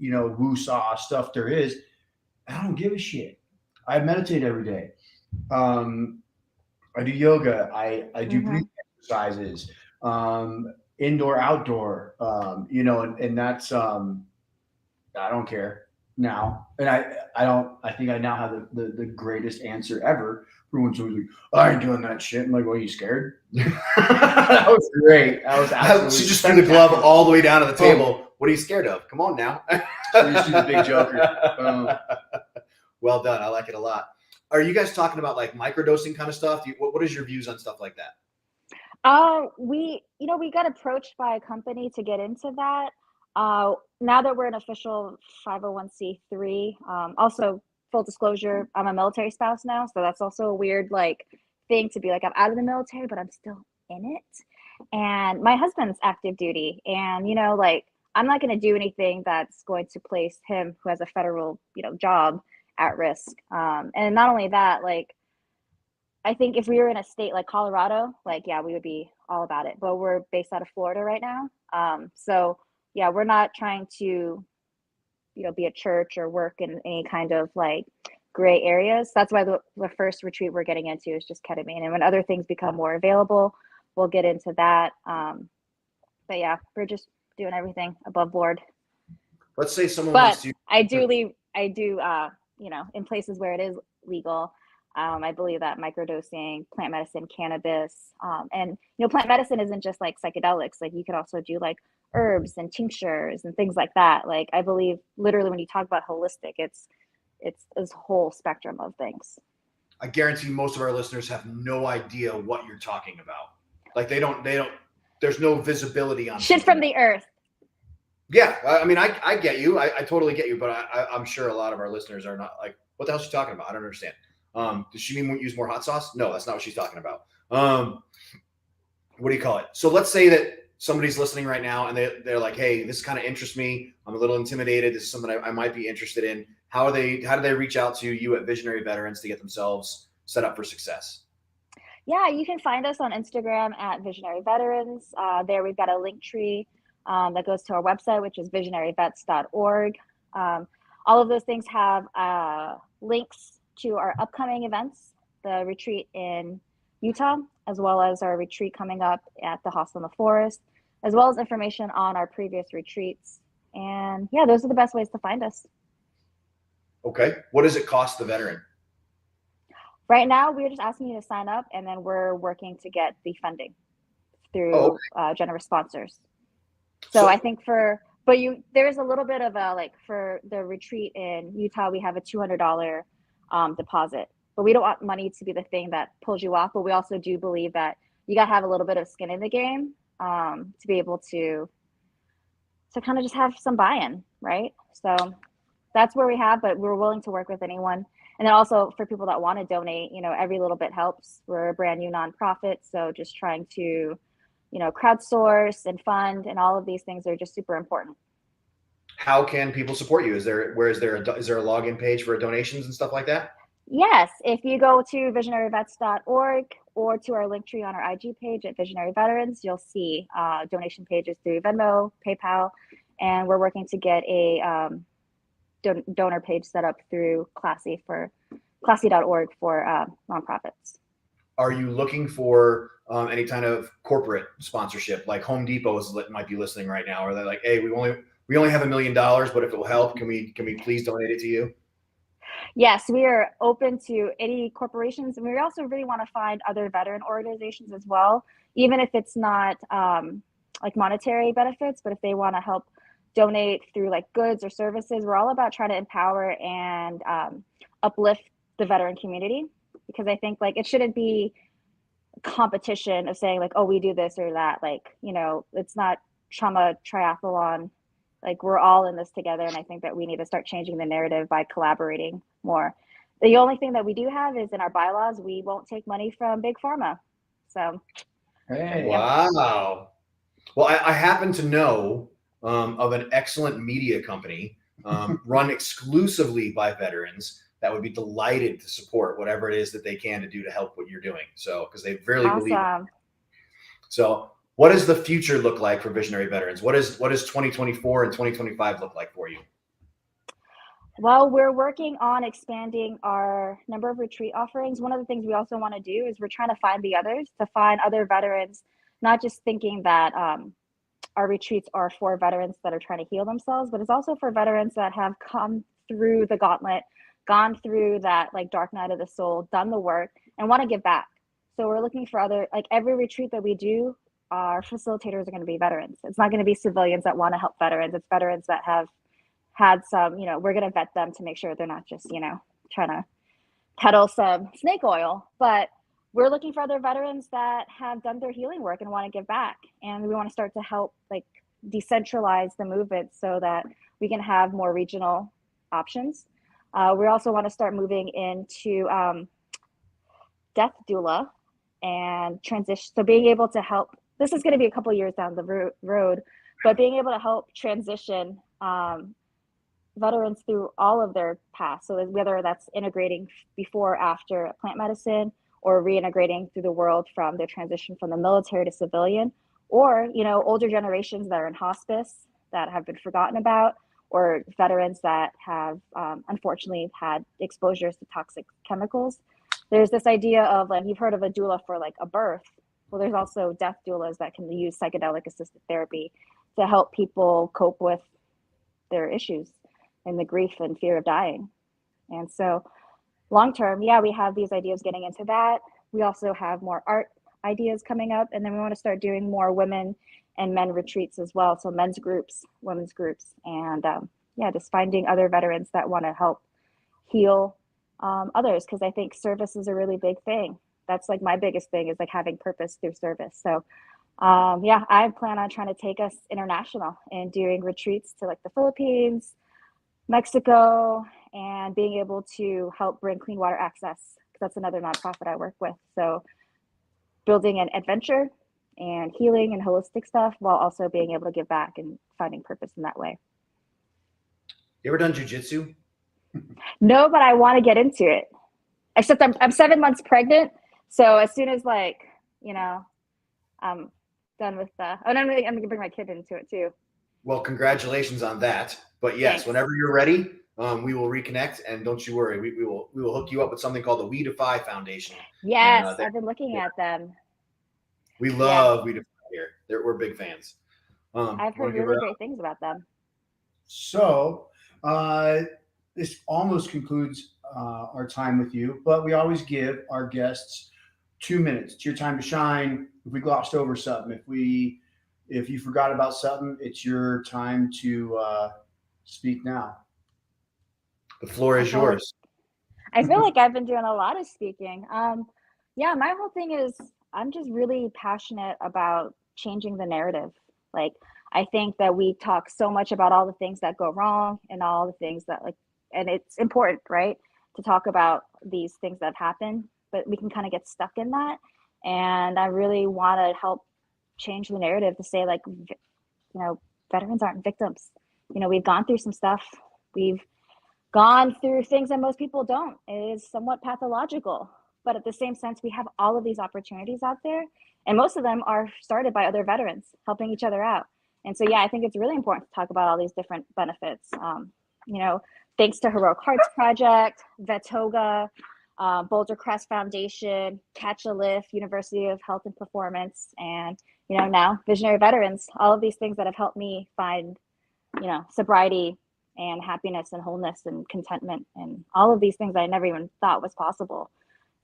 [SPEAKER 3] woo saw stuff there is. I don't give a shit. I meditate every day. I do yoga. I do breathing exercises, indoor, outdoor, and that's, I don't care now. And I think I now have the greatest answer ever for when someone's like, I ain't doing that shit. I'm like, well, are you scared? That was great. That was absolutely.
[SPEAKER 4] She just threw the glove all the way down to the table. What are you scared of? Come on now.
[SPEAKER 3] She's a big joker.
[SPEAKER 4] Well done. I like it a lot. Are you guys talking about like microdosing kind of stuff? What is your views on stuff like that?
[SPEAKER 5] We got approached by a company to get into that. Now that we're an official 501c3, also full disclosure, I'm a military spouse now. So that's also a weird like thing to be like, I'm out of the military, but I'm still in it. And my husband's active duty, and, I'm not going to do anything that's going to place him, who has a federal, job, at risk. And not only that, like, I think if we were in a state like Colorado, like, yeah, we would be all about it. But we're based out of Florida right now. So yeah, we're not trying to, be a church or work in any kind of like gray areas. That's why the first retreat we're getting into is just ketamine. And when other things become more available, we'll get into that. But yeah, we're just doing everything above board.
[SPEAKER 4] Let's say someone wants to.
[SPEAKER 5] I do, in places where it is legal. I believe that microdosing, plant medicine, cannabis, and plant medicine isn't just like psychedelics. Like you could also do like herbs and tinctures and things like that. Like I believe literally when you talk about holistic, it's this whole spectrum of things.
[SPEAKER 4] I guarantee most of our listeners have no idea what you're talking about. Like they don't. There's no visibility on
[SPEAKER 5] shit from the earth.
[SPEAKER 4] Yeah, I mean, I get you. I totally get you, but I'm sure a lot of our listeners are not like, what the hell is she talking about? I don't understand. Does she mean use more hot sauce? No, that's not what she's talking about. What do you call it? So let's say that somebody's listening right now and they're like, hey, this kind of interests me. I'm a little intimidated. This is something I might be interested in. How do they reach out to you at Visionary Veterans to get themselves set up for success?
[SPEAKER 5] Yeah, you can find us on Instagram at Visionary Veterans. There we've got a link tree that goes to our website, which is visionaryvets.org. All of those things have links to our upcoming events, the retreat in Utah, as well as our retreat coming up at the Hostel in the Forest, as well as information on our previous retreats. And yeah, those are the best ways to find us.
[SPEAKER 4] Okay. What does it cost the veteran?
[SPEAKER 5] Right now, we're just asking you to sign up, and then we're working to get the funding through generous sponsors. So I think there's a little bit of a, like, for the retreat in Utah, we have a $200 deposit, but we don't want money to be the thing that pulls you off. But we also do believe that you got to have a little bit of skin in the game to be able to kind of just have some buy-in, right? So that's where we have, but we're willing to work with anyone. And then also for people that want to donate, every little bit helps. We're a brand new nonprofit, so just trying to, crowdsource and fund, and all of these things are just super important.
[SPEAKER 4] How can people support you? Is there a login page for donations and stuff like that?
[SPEAKER 5] Yes, if you go to visionarywvets.org or to our link tree on our IG page at Visionary Veterans, you'll see donation pages through Venmo, PayPal, and we're working to get a donor page set up through classy.org for nonprofits.
[SPEAKER 4] Are you looking for any kind of corporate sponsorship, like Home Depot might be listening right now? Or they're like, hey, we only have $1 million, but if it will help, can we please donate it to you?
[SPEAKER 5] Yes, we are open to any corporations, and we also really want to find other veteran organizations as well, even if it's not like monetary benefits, but if they want to help donate through like goods or services. We're all about trying to empower and uplift the veteran community, because I think like it shouldn't be a competition of saying like, oh, we do this or that. Like, it's not trauma triathlon. Like, we're all in this together, and I think that we need to start changing the narrative by collaborating more. The only thing that we do have is in our bylaws, we won't take money from Big Pharma. So,
[SPEAKER 3] hey,
[SPEAKER 4] wow. Well, I happen to know of an excellent media company run exclusively by veterans that would be delighted to support whatever it is that they can to do to help what you're doing. So, because they really believe it. So, what does the future look like for Visionary Veterans? What does 2024 and 2025 look like for you?
[SPEAKER 5] Well, we're working on expanding our number of retreat offerings. One of the things we also want to do is we're trying to find other veterans, not just thinking that our retreats are for veterans that are trying to heal themselves, but it's also for veterans that have come through the gauntlet, gone through that like dark night of the soul, done the work, and want to give back. So we're looking for every retreat that we do, our facilitators are going to be veterans. It's not going to be civilians that want to help veterans. It's veterans that have had some, we're going to vet them to make sure they're not just, trying to peddle some snake oil, but we're looking for other veterans that have done their healing work and want to give back. And we want to start to help like decentralize the movement so that we can have more regional options. We also want to start moving into death doula and transition. So being able to help, this is going to be a couple of years down the road, but being able to help transition veterans through all of their paths. So whether that's integrating before, after plant medicine, or reintegrating through the world from their transition from the military to civilian, or, older generations that are in hospice that have been forgotten about, or veterans that have unfortunately had exposures to toxic chemicals. There's this idea of like, you've heard of a doula for like a birth. Well, there's also death doulas that can use psychedelic assisted therapy to help people cope with their issues and the grief and fear of dying. And so long term, we have these ideas getting into that. We also have more art ideas coming up, and then we want to start doing more women and men retreats as well. So men's groups, women's groups, and just finding other veterans that want to help heal others, because I think service is a really big thing. That's like my biggest thing, is like having purpose through service. So I plan on trying to take us international and doing retreats to like the Philippines, Mexico, and being able to help bring clean water access, because that's another nonprofit I work with. So building an adventure and healing and holistic stuff while also being able to give back and finding purpose in that way.
[SPEAKER 4] You ever done jujitsu?
[SPEAKER 5] No, but I want to get into it. Except I'm 7 months pregnant. So as soon as I'm done with I'm going to bring my kid into it too.
[SPEAKER 4] Well, congratulations on that. But yes, Whenever you're ready, we will reconnect, and don't you worry, we will hook you up with something called the We Defy Foundation.
[SPEAKER 5] Yes, I've been looking at them.
[SPEAKER 4] We love We Defy here. We're big fans.
[SPEAKER 5] I've heard really great things about them.
[SPEAKER 3] So this almost concludes our time with you, but we always give our guests 2 minutes. It's your time to shine. we glossed over something, if you forgot about something, it's your time to speak now.
[SPEAKER 4] The floor is yours.
[SPEAKER 5] I feel like I've been doing a lot of speaking. Yeah, my whole thing is I'm just really passionate about changing the narrative. Like, I think that we talk so much about all the things that go wrong and all the things that and it's important, right, to talk about these things that happen, but we can kind of get stuck in that. And I really want to help change the narrative to say, like, veterans aren't victims. We've gone through some stuff. We've gone through things that most people don't. It is somewhat pathological, but at the same sense, we have all of these opportunities out there, and most of them are started by other veterans helping each other out. And so, yeah, I think it's really important to talk about all these different benefits. Thanks to Heroic Hearts Project, Vetoga, Boulder Crest Foundation, Catch a Lift, University of Health and Performance, and now Visionary Veterans. All of these things that have helped me find, sobriety and happiness and wholeness and contentment and all of these things I never even thought was possible.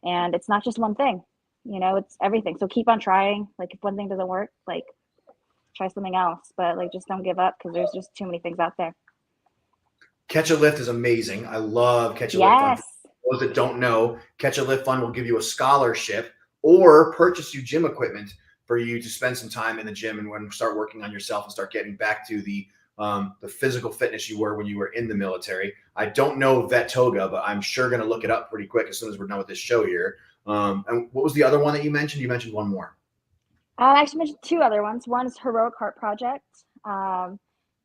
[SPEAKER 5] And it's not just one thing, it's everything. So keep on trying. Like, if one thing doesn't work, like, try something else, but just don't give up, because there's just too many things out there.
[SPEAKER 4] Catch a Lift is amazing. I love Catch a Lift Fund. For those that don't know, Catch a Lift Fund will give you a scholarship or purchase you gym equipment for you to spend some time in the gym and start working on yourself and start getting back to the physical fitness you were when you were in the military. I don't know Vetoga, but I'm sure going to look it up pretty quick as soon as we're done with this show here. And what was the other one that you mentioned? You mentioned one more.
[SPEAKER 5] I actually mentioned two other ones. One is Heroic Heart Project.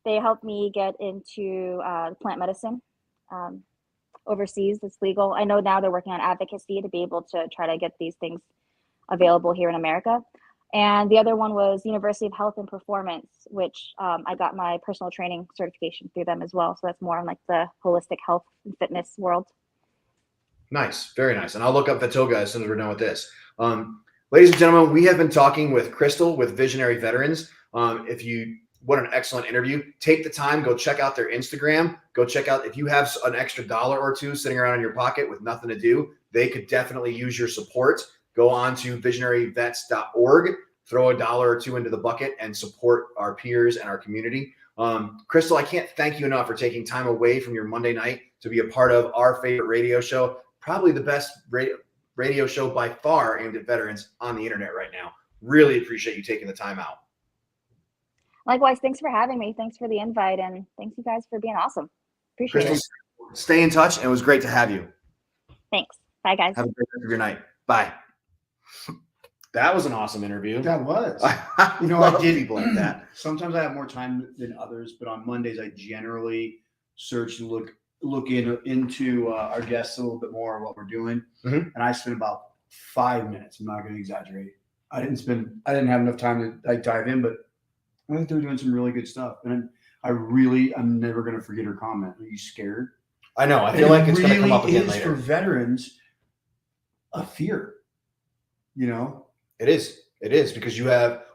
[SPEAKER 5] They helped me get into plant medicine overseas. It's legal. I know now they're working on advocacy to be able to try to get these things available here in America. And the other one was University of Health and Performance, which I got my personal training certification through them as well. So that's more on like the holistic health and fitness world.
[SPEAKER 4] Nice. Very nice. And I'll look up Vetoga as soon as we're done with this. Ladies and gentlemen, we have been talking with Crystal with Visionary Veterans. What an excellent interview. Take the time, go check out their Instagram. Go check out, if you have an extra $1 or $2 sitting around in your pocket with nothing to do, they could definitely use your support. Go on to visionaryvets.org, throw $1 or $2 into the bucket and support our peers and our community. Crystal, I can't thank you enough for taking time away from your Monday night to be a part of our favorite radio show, probably the best radio show by far aimed at veterans on the internet right now. Really appreciate you taking the time out.
[SPEAKER 5] Likewise, thanks for having me. Thanks for the invite, and thanks you guys for being awesome. Appreciate
[SPEAKER 4] Crystal,
[SPEAKER 5] it.
[SPEAKER 4] Stay in touch, and it was great to have you.
[SPEAKER 5] Thanks. Bye, guys.
[SPEAKER 4] Have a great rest of your night. Bye. That was an awesome interview.
[SPEAKER 3] That was.
[SPEAKER 4] I did people like that.
[SPEAKER 3] Sometimes I have more time than others, but on Mondays I generally search and look into our guests a little bit more of what we're doing.
[SPEAKER 4] Mm-hmm.
[SPEAKER 3] And I spent about 5 minutes. I'm not going to exaggerate. I didn't have enough time to dive in, but I think they're doing some really good stuff. And I'm never going to forget her comment. Are you scared?
[SPEAKER 4] I know. I feel like it's going to come up again
[SPEAKER 3] is
[SPEAKER 4] later.
[SPEAKER 3] For veterans, a fear.
[SPEAKER 4] It is because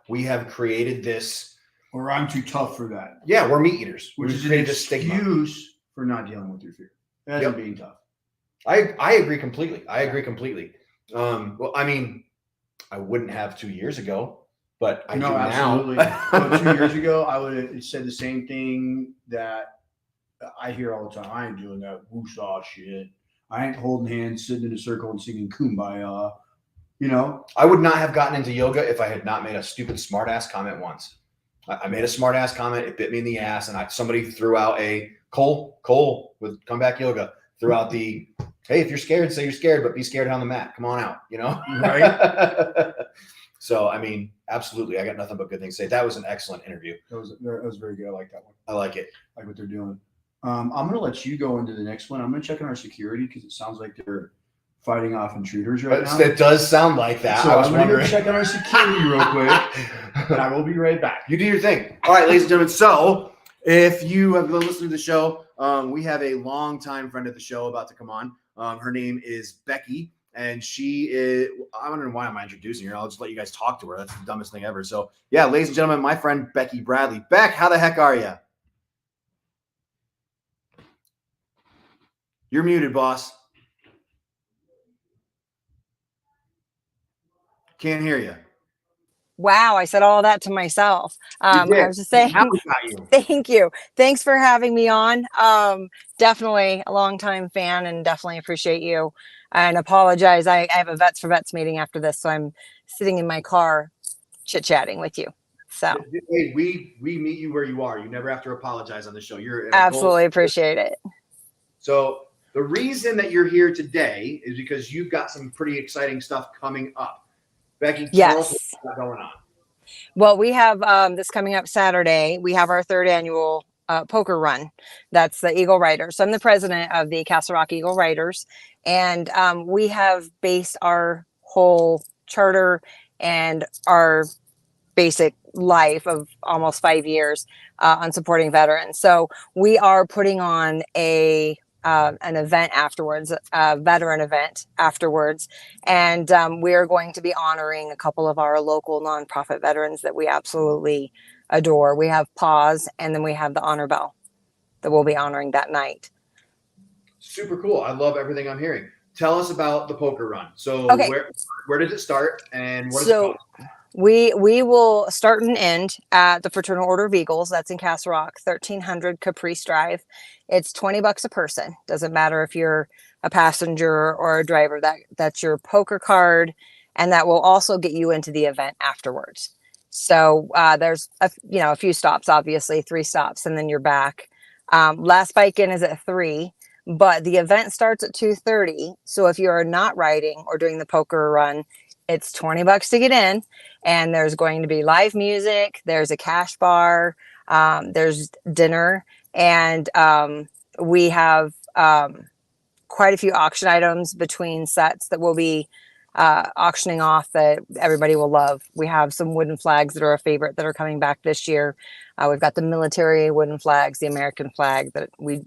[SPEAKER 4] we have created this.
[SPEAKER 3] Or I'm too tough for that.
[SPEAKER 4] Yeah, we're meat eaters.
[SPEAKER 3] Which is an excuse for not dealing with your fear. That isn't being tough.
[SPEAKER 4] I agree completely. Well, I mean, I wouldn't have 2 years ago, but I do
[SPEAKER 3] absolutely.
[SPEAKER 4] now.
[SPEAKER 3] But 2 years ago, I would have said the same thing that I hear all the time. I ain't doing that woosah shit. I ain't holding hands, sitting in a circle and singing Kumbaya.
[SPEAKER 4] I would not have gotten into yoga if I had not made a stupid smartass comment once. I made a smartass comment. It bit me in the ass, and somebody threw out a Cole with Comeback Yoga. Threw out the, hey, if you're scared, say you're scared, but be scared on the mat. Come on out,
[SPEAKER 3] Right?
[SPEAKER 4] So, I mean, absolutely. I got nothing but good things to say. That was an excellent interview.
[SPEAKER 3] That was very good. I like that one.
[SPEAKER 4] I like it.
[SPEAKER 3] I like what they're doing. I'm going to let you go into the next one. I'm going to check on our security because it sounds like they're fighting off intruders right now.
[SPEAKER 4] It does sound like that.
[SPEAKER 3] So
[SPEAKER 4] I was
[SPEAKER 3] I'm going to
[SPEAKER 4] wondering.
[SPEAKER 3] go check on our security real quick, and I will be right back.
[SPEAKER 4] You do your thing. All right, ladies and gentlemen. So if you have been listening to the show, we have a longtime friend of the show about to come on. Her name is Becky, and she is, I don't know why I'm introducing her. I'll just let you guys talk to her. That's the dumbest thing ever. So yeah, ladies and gentlemen, my friend Becky Bradley. Beck, how the heck are you? You're muted, boss. Can't hear you.
[SPEAKER 6] Wow, I said all that to myself.
[SPEAKER 4] You did.
[SPEAKER 6] I was just saying,
[SPEAKER 4] Now we got you.
[SPEAKER 6] thank you. Thanks for having me on. Definitely a longtime fan and definitely appreciate you. And apologize. I have a Vets for Vets meeting after this, so I'm sitting in my car chit-chatting with you. So
[SPEAKER 4] Hey, we meet you where you are. You never have to apologize on the show. You're a
[SPEAKER 6] absolutely appreciate it.
[SPEAKER 4] So the reason that you're here today is because you've got some pretty exciting stuff coming up. Becky, tell us
[SPEAKER 6] Yes.
[SPEAKER 4] what's going on.
[SPEAKER 6] Well, we have this coming up Saturday. We have our third annual poker run. That's the Eagle Riders. So I'm the president of the Castle Rock Eagle Riders. And we have based our whole charter and our basic life of almost 5 years on supporting veterans. So we are putting on an event afterwards, a veteran event afterwards. And we are going to be honoring a couple of our local nonprofit veterans that we absolutely adore. We have Pause, and then we have the Honor Bell that we'll be honoring that night.
[SPEAKER 4] Super cool. I love everything I'm hearing. Tell us about the poker run. So
[SPEAKER 6] Okay.
[SPEAKER 4] where does it start and what does it cost?
[SPEAKER 6] We will start and end at the Fraternal Order of Eagles. That's in Castle Rock, 1300 Caprice Drive. It's $20 a person. Doesn't matter if you're a passenger or a driver. That's your poker card, and that will also get you into the event afterwards. So there's a few stops, obviously 3 stops, and then you're back. Last bike in is at 3, but the event starts at 2:30. So if you are not riding or doing the poker run, it's $20 to get in, and there's going to be live music. There's a cash bar. There's dinner, and we have quite a few auction items between sets that we'll be auctioning off that everybody will love. We have some wooden flags that are a favorite that are coming back this year. We've got the military wooden flags, the American flag that we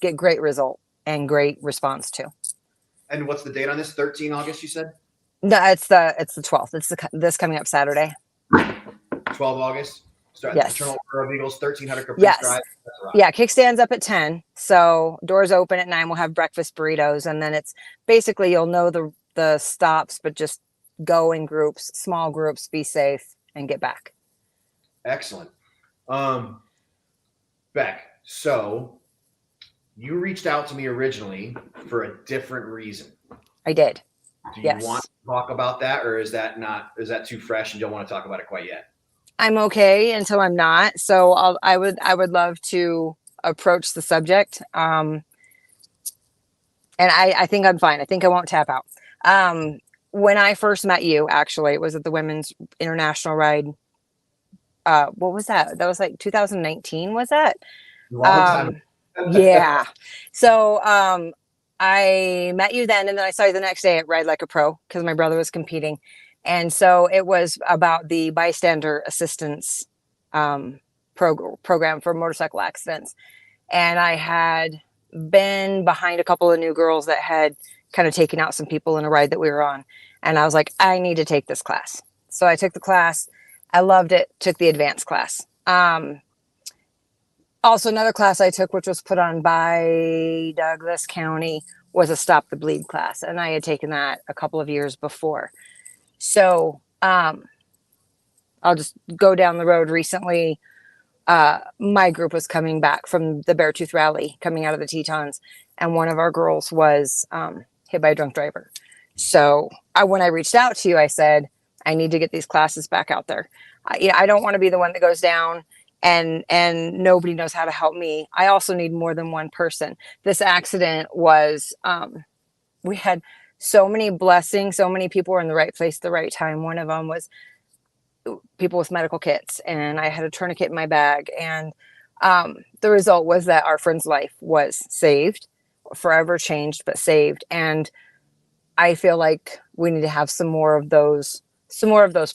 [SPEAKER 6] get great result and great response to.
[SPEAKER 4] And what's the date on this? 13 August, you said?
[SPEAKER 6] No, it's the 12th. It's this coming up Saturday.
[SPEAKER 4] 12 August. Start
[SPEAKER 6] Yes.
[SPEAKER 4] Fraternal Order of Eagles, 1300 Caprice
[SPEAKER 6] Yes.
[SPEAKER 4] Drive.
[SPEAKER 6] Yeah, kickstand's up at 10. So doors open at 9. We'll have breakfast burritos, and then it's basically you'll know the stops, but just go in groups, small groups, be safe, and get back.
[SPEAKER 4] Excellent. Beck, so you reached out to me originally for a different reason.
[SPEAKER 6] I did.
[SPEAKER 4] Do you want to talk about that, or is that too fresh and you don't want to talk about it quite yet?
[SPEAKER 6] I'm okay until I'm not. So I would love to approach the subject. And I think I'm fine. I think I won't tap out. When I first met you, actually, it was at the Women's International Ride. What was that? That was like 2019, was that?
[SPEAKER 4] Long time.
[SPEAKER 6] Yeah. So I met you then, and then I saw you the next day at Ride Like a Pro because my brother was competing. And so it was about the bystander assistance program for motorcycle accidents. And I had been behind a couple of new girls that had kind of taken out some people in a ride that we were on. And I was like, I need to take this class. So I took the class. I loved it. Took the advanced class. Also, another class I took, which was put on by Douglas County, was a Stop the Bleed class. And I had taken that a couple of years before. So I'll just go down the road recently. My group was coming back from the Beartooth Rally, coming out of the Tetons. And one of our girls was hit by a drunk driver. So when I reached out to you, I said, I need to get these classes back out there. I don't want to be the one that goes down and nobody knows how to help me. I also need more than one person. This accident was, we had so many blessings. So many people were in the right place at the right time. One of them was people with medical kits, and I had a tourniquet in my bag. And the result was that our friend's life was saved, forever changed, but saved. And I feel like we need to have some more of those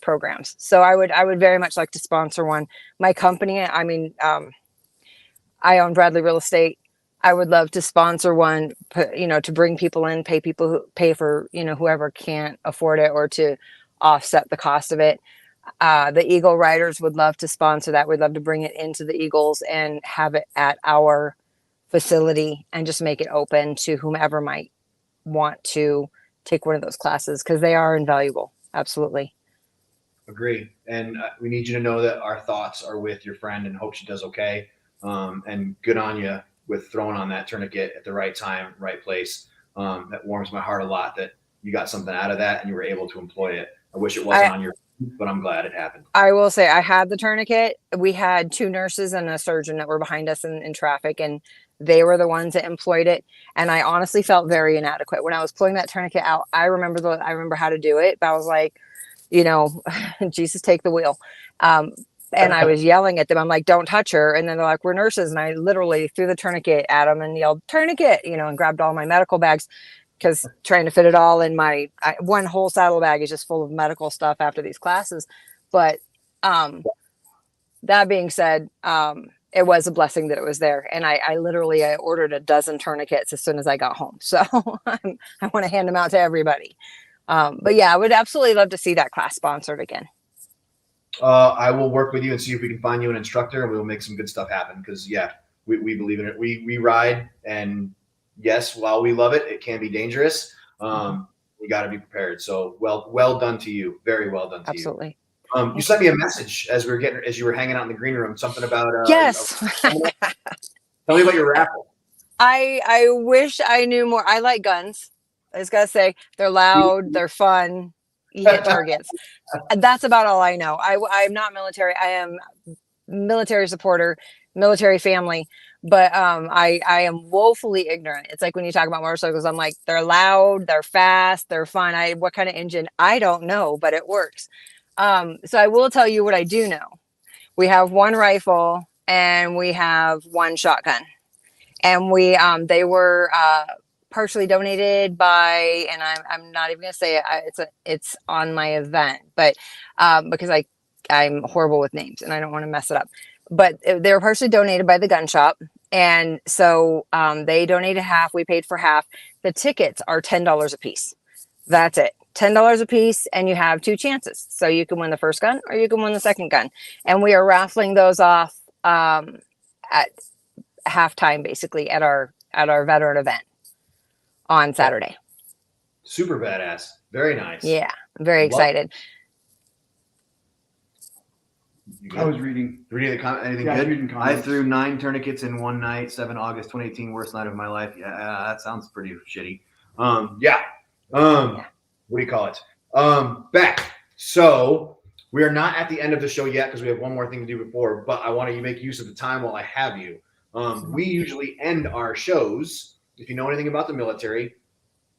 [SPEAKER 6] programs. So I would very much like to sponsor one. My company, I own Bradley Real Estate. I would love to sponsor one, to bring people in, pay people who pay for, whoever can't afford it, or to offset the cost of it. The Eagle Riders would love to sponsor that. We'd love to bring it into the Eagles and have it at our facility and just make it open to whomever might want to take one of those classes, because they are invaluable. Absolutely.
[SPEAKER 4] Agree. And we need you to know that our thoughts are with your friend and hope she does okay. And good on you with throwing on that tourniquet at the right time, right place. That warms my heart a lot that you got something out of that and you were able to employ it. I wish it wasn't on your, but I'm glad it happened.
[SPEAKER 6] I will say I had the tourniquet. We had 2 nurses and a surgeon that were behind us in traffic, and they were the ones that employed it. And I honestly felt very inadequate when I was pulling that tourniquet out. I remember how to do it, but I was like, Jesus, take the wheel. And I was yelling at them. I'm like, don't touch her. And then they're like, we're nurses. And I literally threw the tourniquet at them and yelled, tourniquet, and grabbed all my medical bags, because trying to fit it all in my one whole saddle bag is just full of medical stuff after these classes. But that being said, it was a blessing that it was there. And I literally ordered a dozen tourniquets as soon as I got home. So I want to hand them out to everybody. But yeah, I would absolutely love to see that class sponsored again.
[SPEAKER 4] I will work with you and see if we can find you an instructor, and we will make some good stuff happen. Because we believe in it. We ride, and yes, while we love it, it can be dangerous. We got to be prepared. So well done to you. Very well done to you.
[SPEAKER 6] Absolutely.
[SPEAKER 4] You sent me a message as you were hanging out in the green room, something about
[SPEAKER 6] yes.
[SPEAKER 4] Tell me about your raffle.
[SPEAKER 6] I wish I knew more. I like guns. I just gotta say, they're loud, they're fun, you hit targets. And that's about all I know. I'm not military. I am military supporter, military family, but I am woefully ignorant. It's like when you talk about motorcycles, I'm like, they're loud, they're fast, they're fun. What kind of engine? I don't know, but it works. So I will tell you what I do know. We have 1 rifle and we have 1 shotgun, and they were partially donated by, and I'm not even gonna say it. It's on my event, but because I'm horrible with names and I don't want to mess it up. But they were partially donated by the gun shop, and so they donated half. We paid for half. The tickets are $10 a piece. That's it. $10 a piece, and you have 2 chances. So you can win the first gun or you can win the second gun. And we are raffling those off at halftime, basically at our veteran event on Saturday.
[SPEAKER 4] Super badass. Very nice.
[SPEAKER 6] Yeah, I'm very excited.
[SPEAKER 3] I was reading
[SPEAKER 4] the comment. Anything
[SPEAKER 3] Yeah,
[SPEAKER 4] good?
[SPEAKER 3] reading
[SPEAKER 4] I
[SPEAKER 3] comments.
[SPEAKER 4] threw 9 tourniquets in one night. 7 August 2018, worst night of my life. Yeah, that sounds pretty shitty. What do you call it? Beck. So we are not at the end of the show yet because we have one more thing to do before. But I want to make use of the time while I have you. We usually end our shows. If you know anything about the military,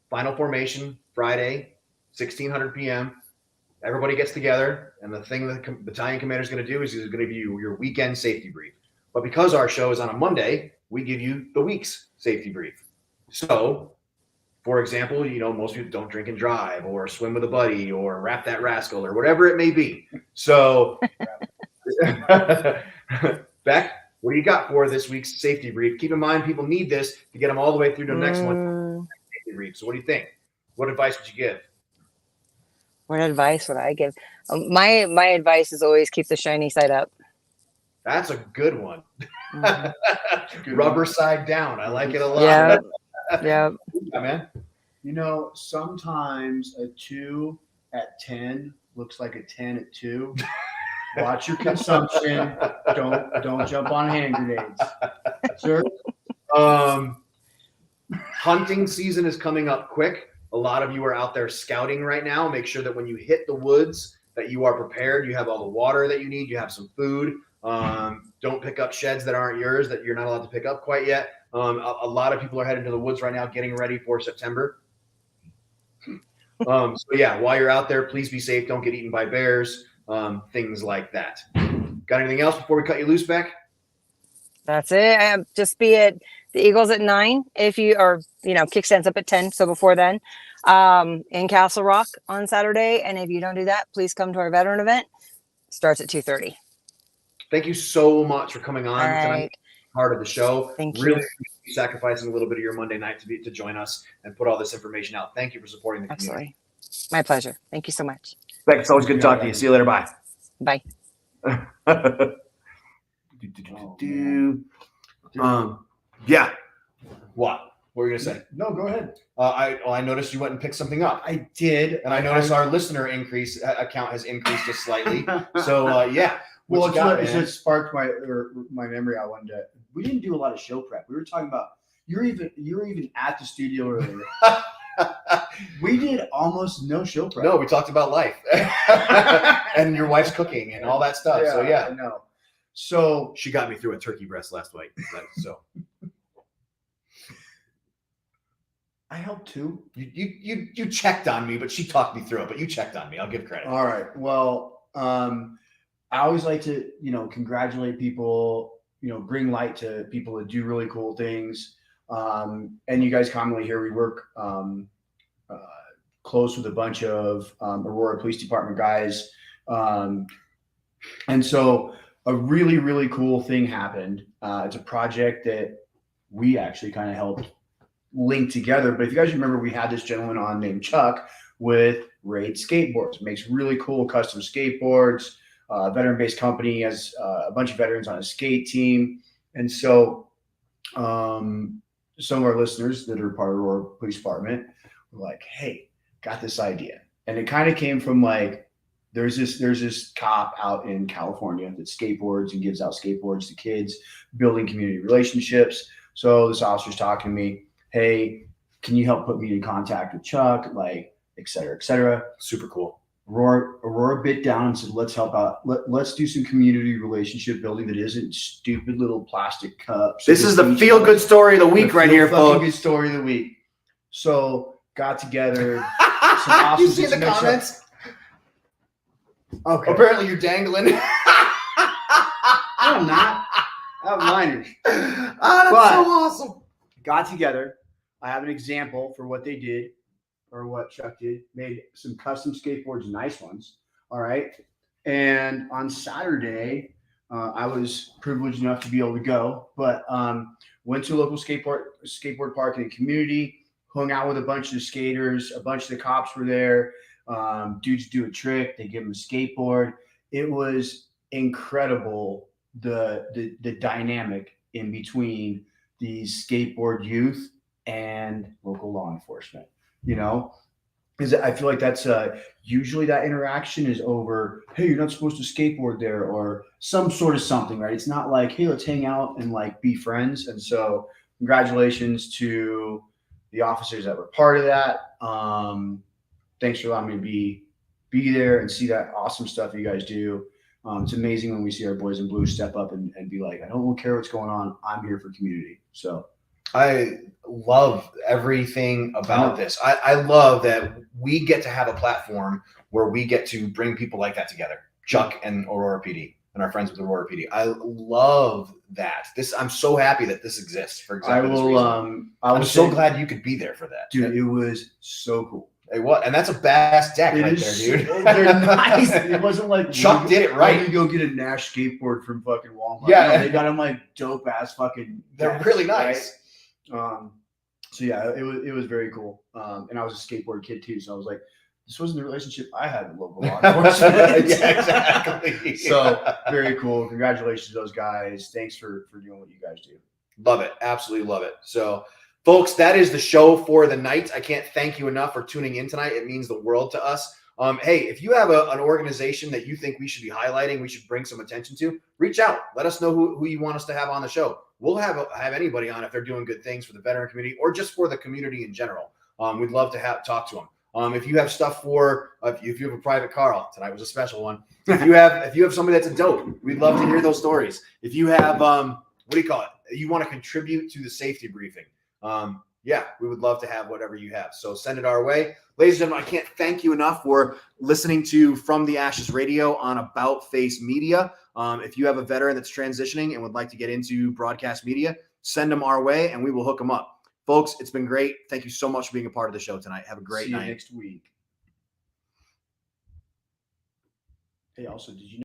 [SPEAKER 4] final formation Friday, 1600 p.m. Everybody gets together, and the thing the battalion commander is going to do is he's going to give you your weekend safety brief. But because our show is on a Monday, we give you the week's safety brief. So, for example, most people don't drink and drive, or swim with a buddy, or wrap that rascal, or whatever it may be. So, Beck, what do you got for this week's safety brief? Keep in mind, people need this to get them all the way through to the next one. Safety brief. So, what do you think? What advice would you give?
[SPEAKER 6] What advice would I give? My advice is always keep the shiny side up.
[SPEAKER 4] That's a good one.
[SPEAKER 6] Mm-hmm.
[SPEAKER 4] Rubber side down. I like it a lot.
[SPEAKER 6] Yeah,
[SPEAKER 4] man.
[SPEAKER 3] Sometimes a 2 at 10 looks like a 10 at 2. Watch your consumption. Don't jump on hand grenades, sir.
[SPEAKER 4] Hunting season is coming up quick. A lot of you are out there scouting right now. Make sure that when you hit the woods that you are prepared. You have all the water that you need. You have some food. Don't pick up sheds that aren't yours that you're not allowed to pick up quite yet. A lot of people are heading to the woods right now getting ready for September. So yeah, while you're out there, please be safe. Don't get eaten by bears, things like that. Got anything else before we cut you loose, Beck?
[SPEAKER 6] That's it. Just be at the Eagles at 9 if you are, kickstands up at 10. So before then, in Castle Rock on Saturday. And if you don't do that, please come to our veteran event. Starts at 2:30.
[SPEAKER 4] Thank you so much for coming on tonight, part of the show.
[SPEAKER 6] Thank you.
[SPEAKER 4] Really sacrificing a little bit of your Monday night to join us and put all this information out. Thank you for supporting the community.
[SPEAKER 6] Absolutely. My pleasure. Thank you so much.
[SPEAKER 4] Beck, it's always good to talk to you. See you later. Bye.
[SPEAKER 6] Bye.
[SPEAKER 4] Yeah. What What were you gonna say?
[SPEAKER 3] No, go ahead.
[SPEAKER 4] I noticed you went and picked something up.
[SPEAKER 3] I did.
[SPEAKER 4] And I noticed our listener account has increased just slightly. So yeah.
[SPEAKER 3] Well,
[SPEAKER 4] What you got,
[SPEAKER 3] it
[SPEAKER 4] man?
[SPEAKER 3] just sparked my memory. I wanted to. We didn't do a lot of show prep. We were talking about you were even at the studio earlier. We did almost no show prep.
[SPEAKER 4] No, we talked about life and your wife's cooking and all that stuff. So yeah,
[SPEAKER 3] I know. So
[SPEAKER 4] she got me through a turkey breast last week. So
[SPEAKER 3] I helped too.
[SPEAKER 4] You checked on me, but she talked me through it. But you checked on me. I'll give credit.
[SPEAKER 3] All right. Well, I always like to, congratulate people, bring light to people that do really cool things. And you guys commonly hear we work close with a bunch of Aurora Police Department guys. And so a really, really cool thing happened. It's a project that we actually kind of helped link together. But if you guys remember, we had this gentleman on named Chuck with Raid Skateboards. Makes really cool custom skateboards. Veteran-based company, has a bunch of veterans on a skate team. And so some of our listeners that are part of our police department were like, hey, got this idea. And it kind of came from like, there's this cop out in California that skateboards and gives out skateboards to kids, building community relationships. So this officer's talking to me, hey, can you help put me in contact with Chuck? Like, et cetera, et cetera.
[SPEAKER 4] Super cool.
[SPEAKER 3] Aurora bit down and said, let's help out. Let's do some community relationship building that isn't stupid little plastic cups.
[SPEAKER 4] This is the feel-good story of the week right here, folks.
[SPEAKER 3] Good story of the week. So got together. Some
[SPEAKER 4] You see the comments?
[SPEAKER 3] Okay.
[SPEAKER 4] Apparently you're dangling.
[SPEAKER 3] No, I'm not. I have liners.
[SPEAKER 4] Oh, that's
[SPEAKER 3] But-
[SPEAKER 4] so awesome.
[SPEAKER 3] Got together. I have an example for what they did, or what Chuck did. Made some custom skateboards, nice ones. All right. And on Saturday, I was privileged enough to be able to go, but went to a local skateboard park in the community, hung out with a bunch of skaters. A bunch of the cops were there. Dudes do a trick. They give them a skateboard. It was incredible, the dynamic in between these skateboard youth and local law enforcement. Because I feel like that's usually that interaction is over, hey, you're not supposed to skateboard there, or some sort of something, right? It's not like, hey, let's hang out and like be friends. And so congratulations to the officers that were part of that. Thanks for allowing me to be there and see that awesome stuff you guys do. It's amazing when we see our boys in blue step up and be like, I don't care what's going on. I'm here for community. So
[SPEAKER 4] I love everything about this. I love that we get to have a platform where we get to bring people like that together. Chuck and Aurora PD and our friends with Aurora PD. I love that. I'm so happy that this exists for exactly this reason. I'm so glad you could be there for that.
[SPEAKER 3] Dude, it was so cool.
[SPEAKER 4] Hey, what? And that's a badass deck right there, dude.
[SPEAKER 3] They're nice. It wasn't like
[SPEAKER 4] Chuck did it right.
[SPEAKER 3] You go get a Nash skateboard from fucking Walmart.
[SPEAKER 4] Yeah,
[SPEAKER 3] no, they got them like dope ass fucking.
[SPEAKER 4] They're
[SPEAKER 3] decks,
[SPEAKER 4] really nice.
[SPEAKER 3] Right? So yeah, it was very cool. And I was a skateboard kid too, so I was like, this wasn't the relationship I had with local law enforcement.
[SPEAKER 4] Yeah, exactly.
[SPEAKER 3] So very cool. Congratulations to those guys. Thanks for doing what you guys do.
[SPEAKER 4] Love it. Absolutely love it. So, folks, that is the show for the night. I can't thank you enough for tuning in tonight. It means the world to us. Hey, if you have an organization that you think we should be highlighting, we should bring some attention to, reach out. Let us know who you want us to have on the show. We'll have anybody on if they're doing good things for the veteran community or just for the community in general. We'd love to talk to them. If you have stuff for, if you have a private car, tonight was a special one. If you have somebody that's a dope, we'd love to hear those stories. If you have, what do you call it? You want to contribute to the safety briefing. Yeah, we would love to have whatever you have. So send it our way. Ladies and gentlemen, I can't thank you enough for listening to From the Ashes Radio on About Face Media. If you have a veteran that's transitioning and would like to get into broadcast media, send them our way and we will hook them up. Folks, it's been great. Thank you so much for being a part of the show tonight. Have a great night.
[SPEAKER 3] See you next week. Hey, also, did you know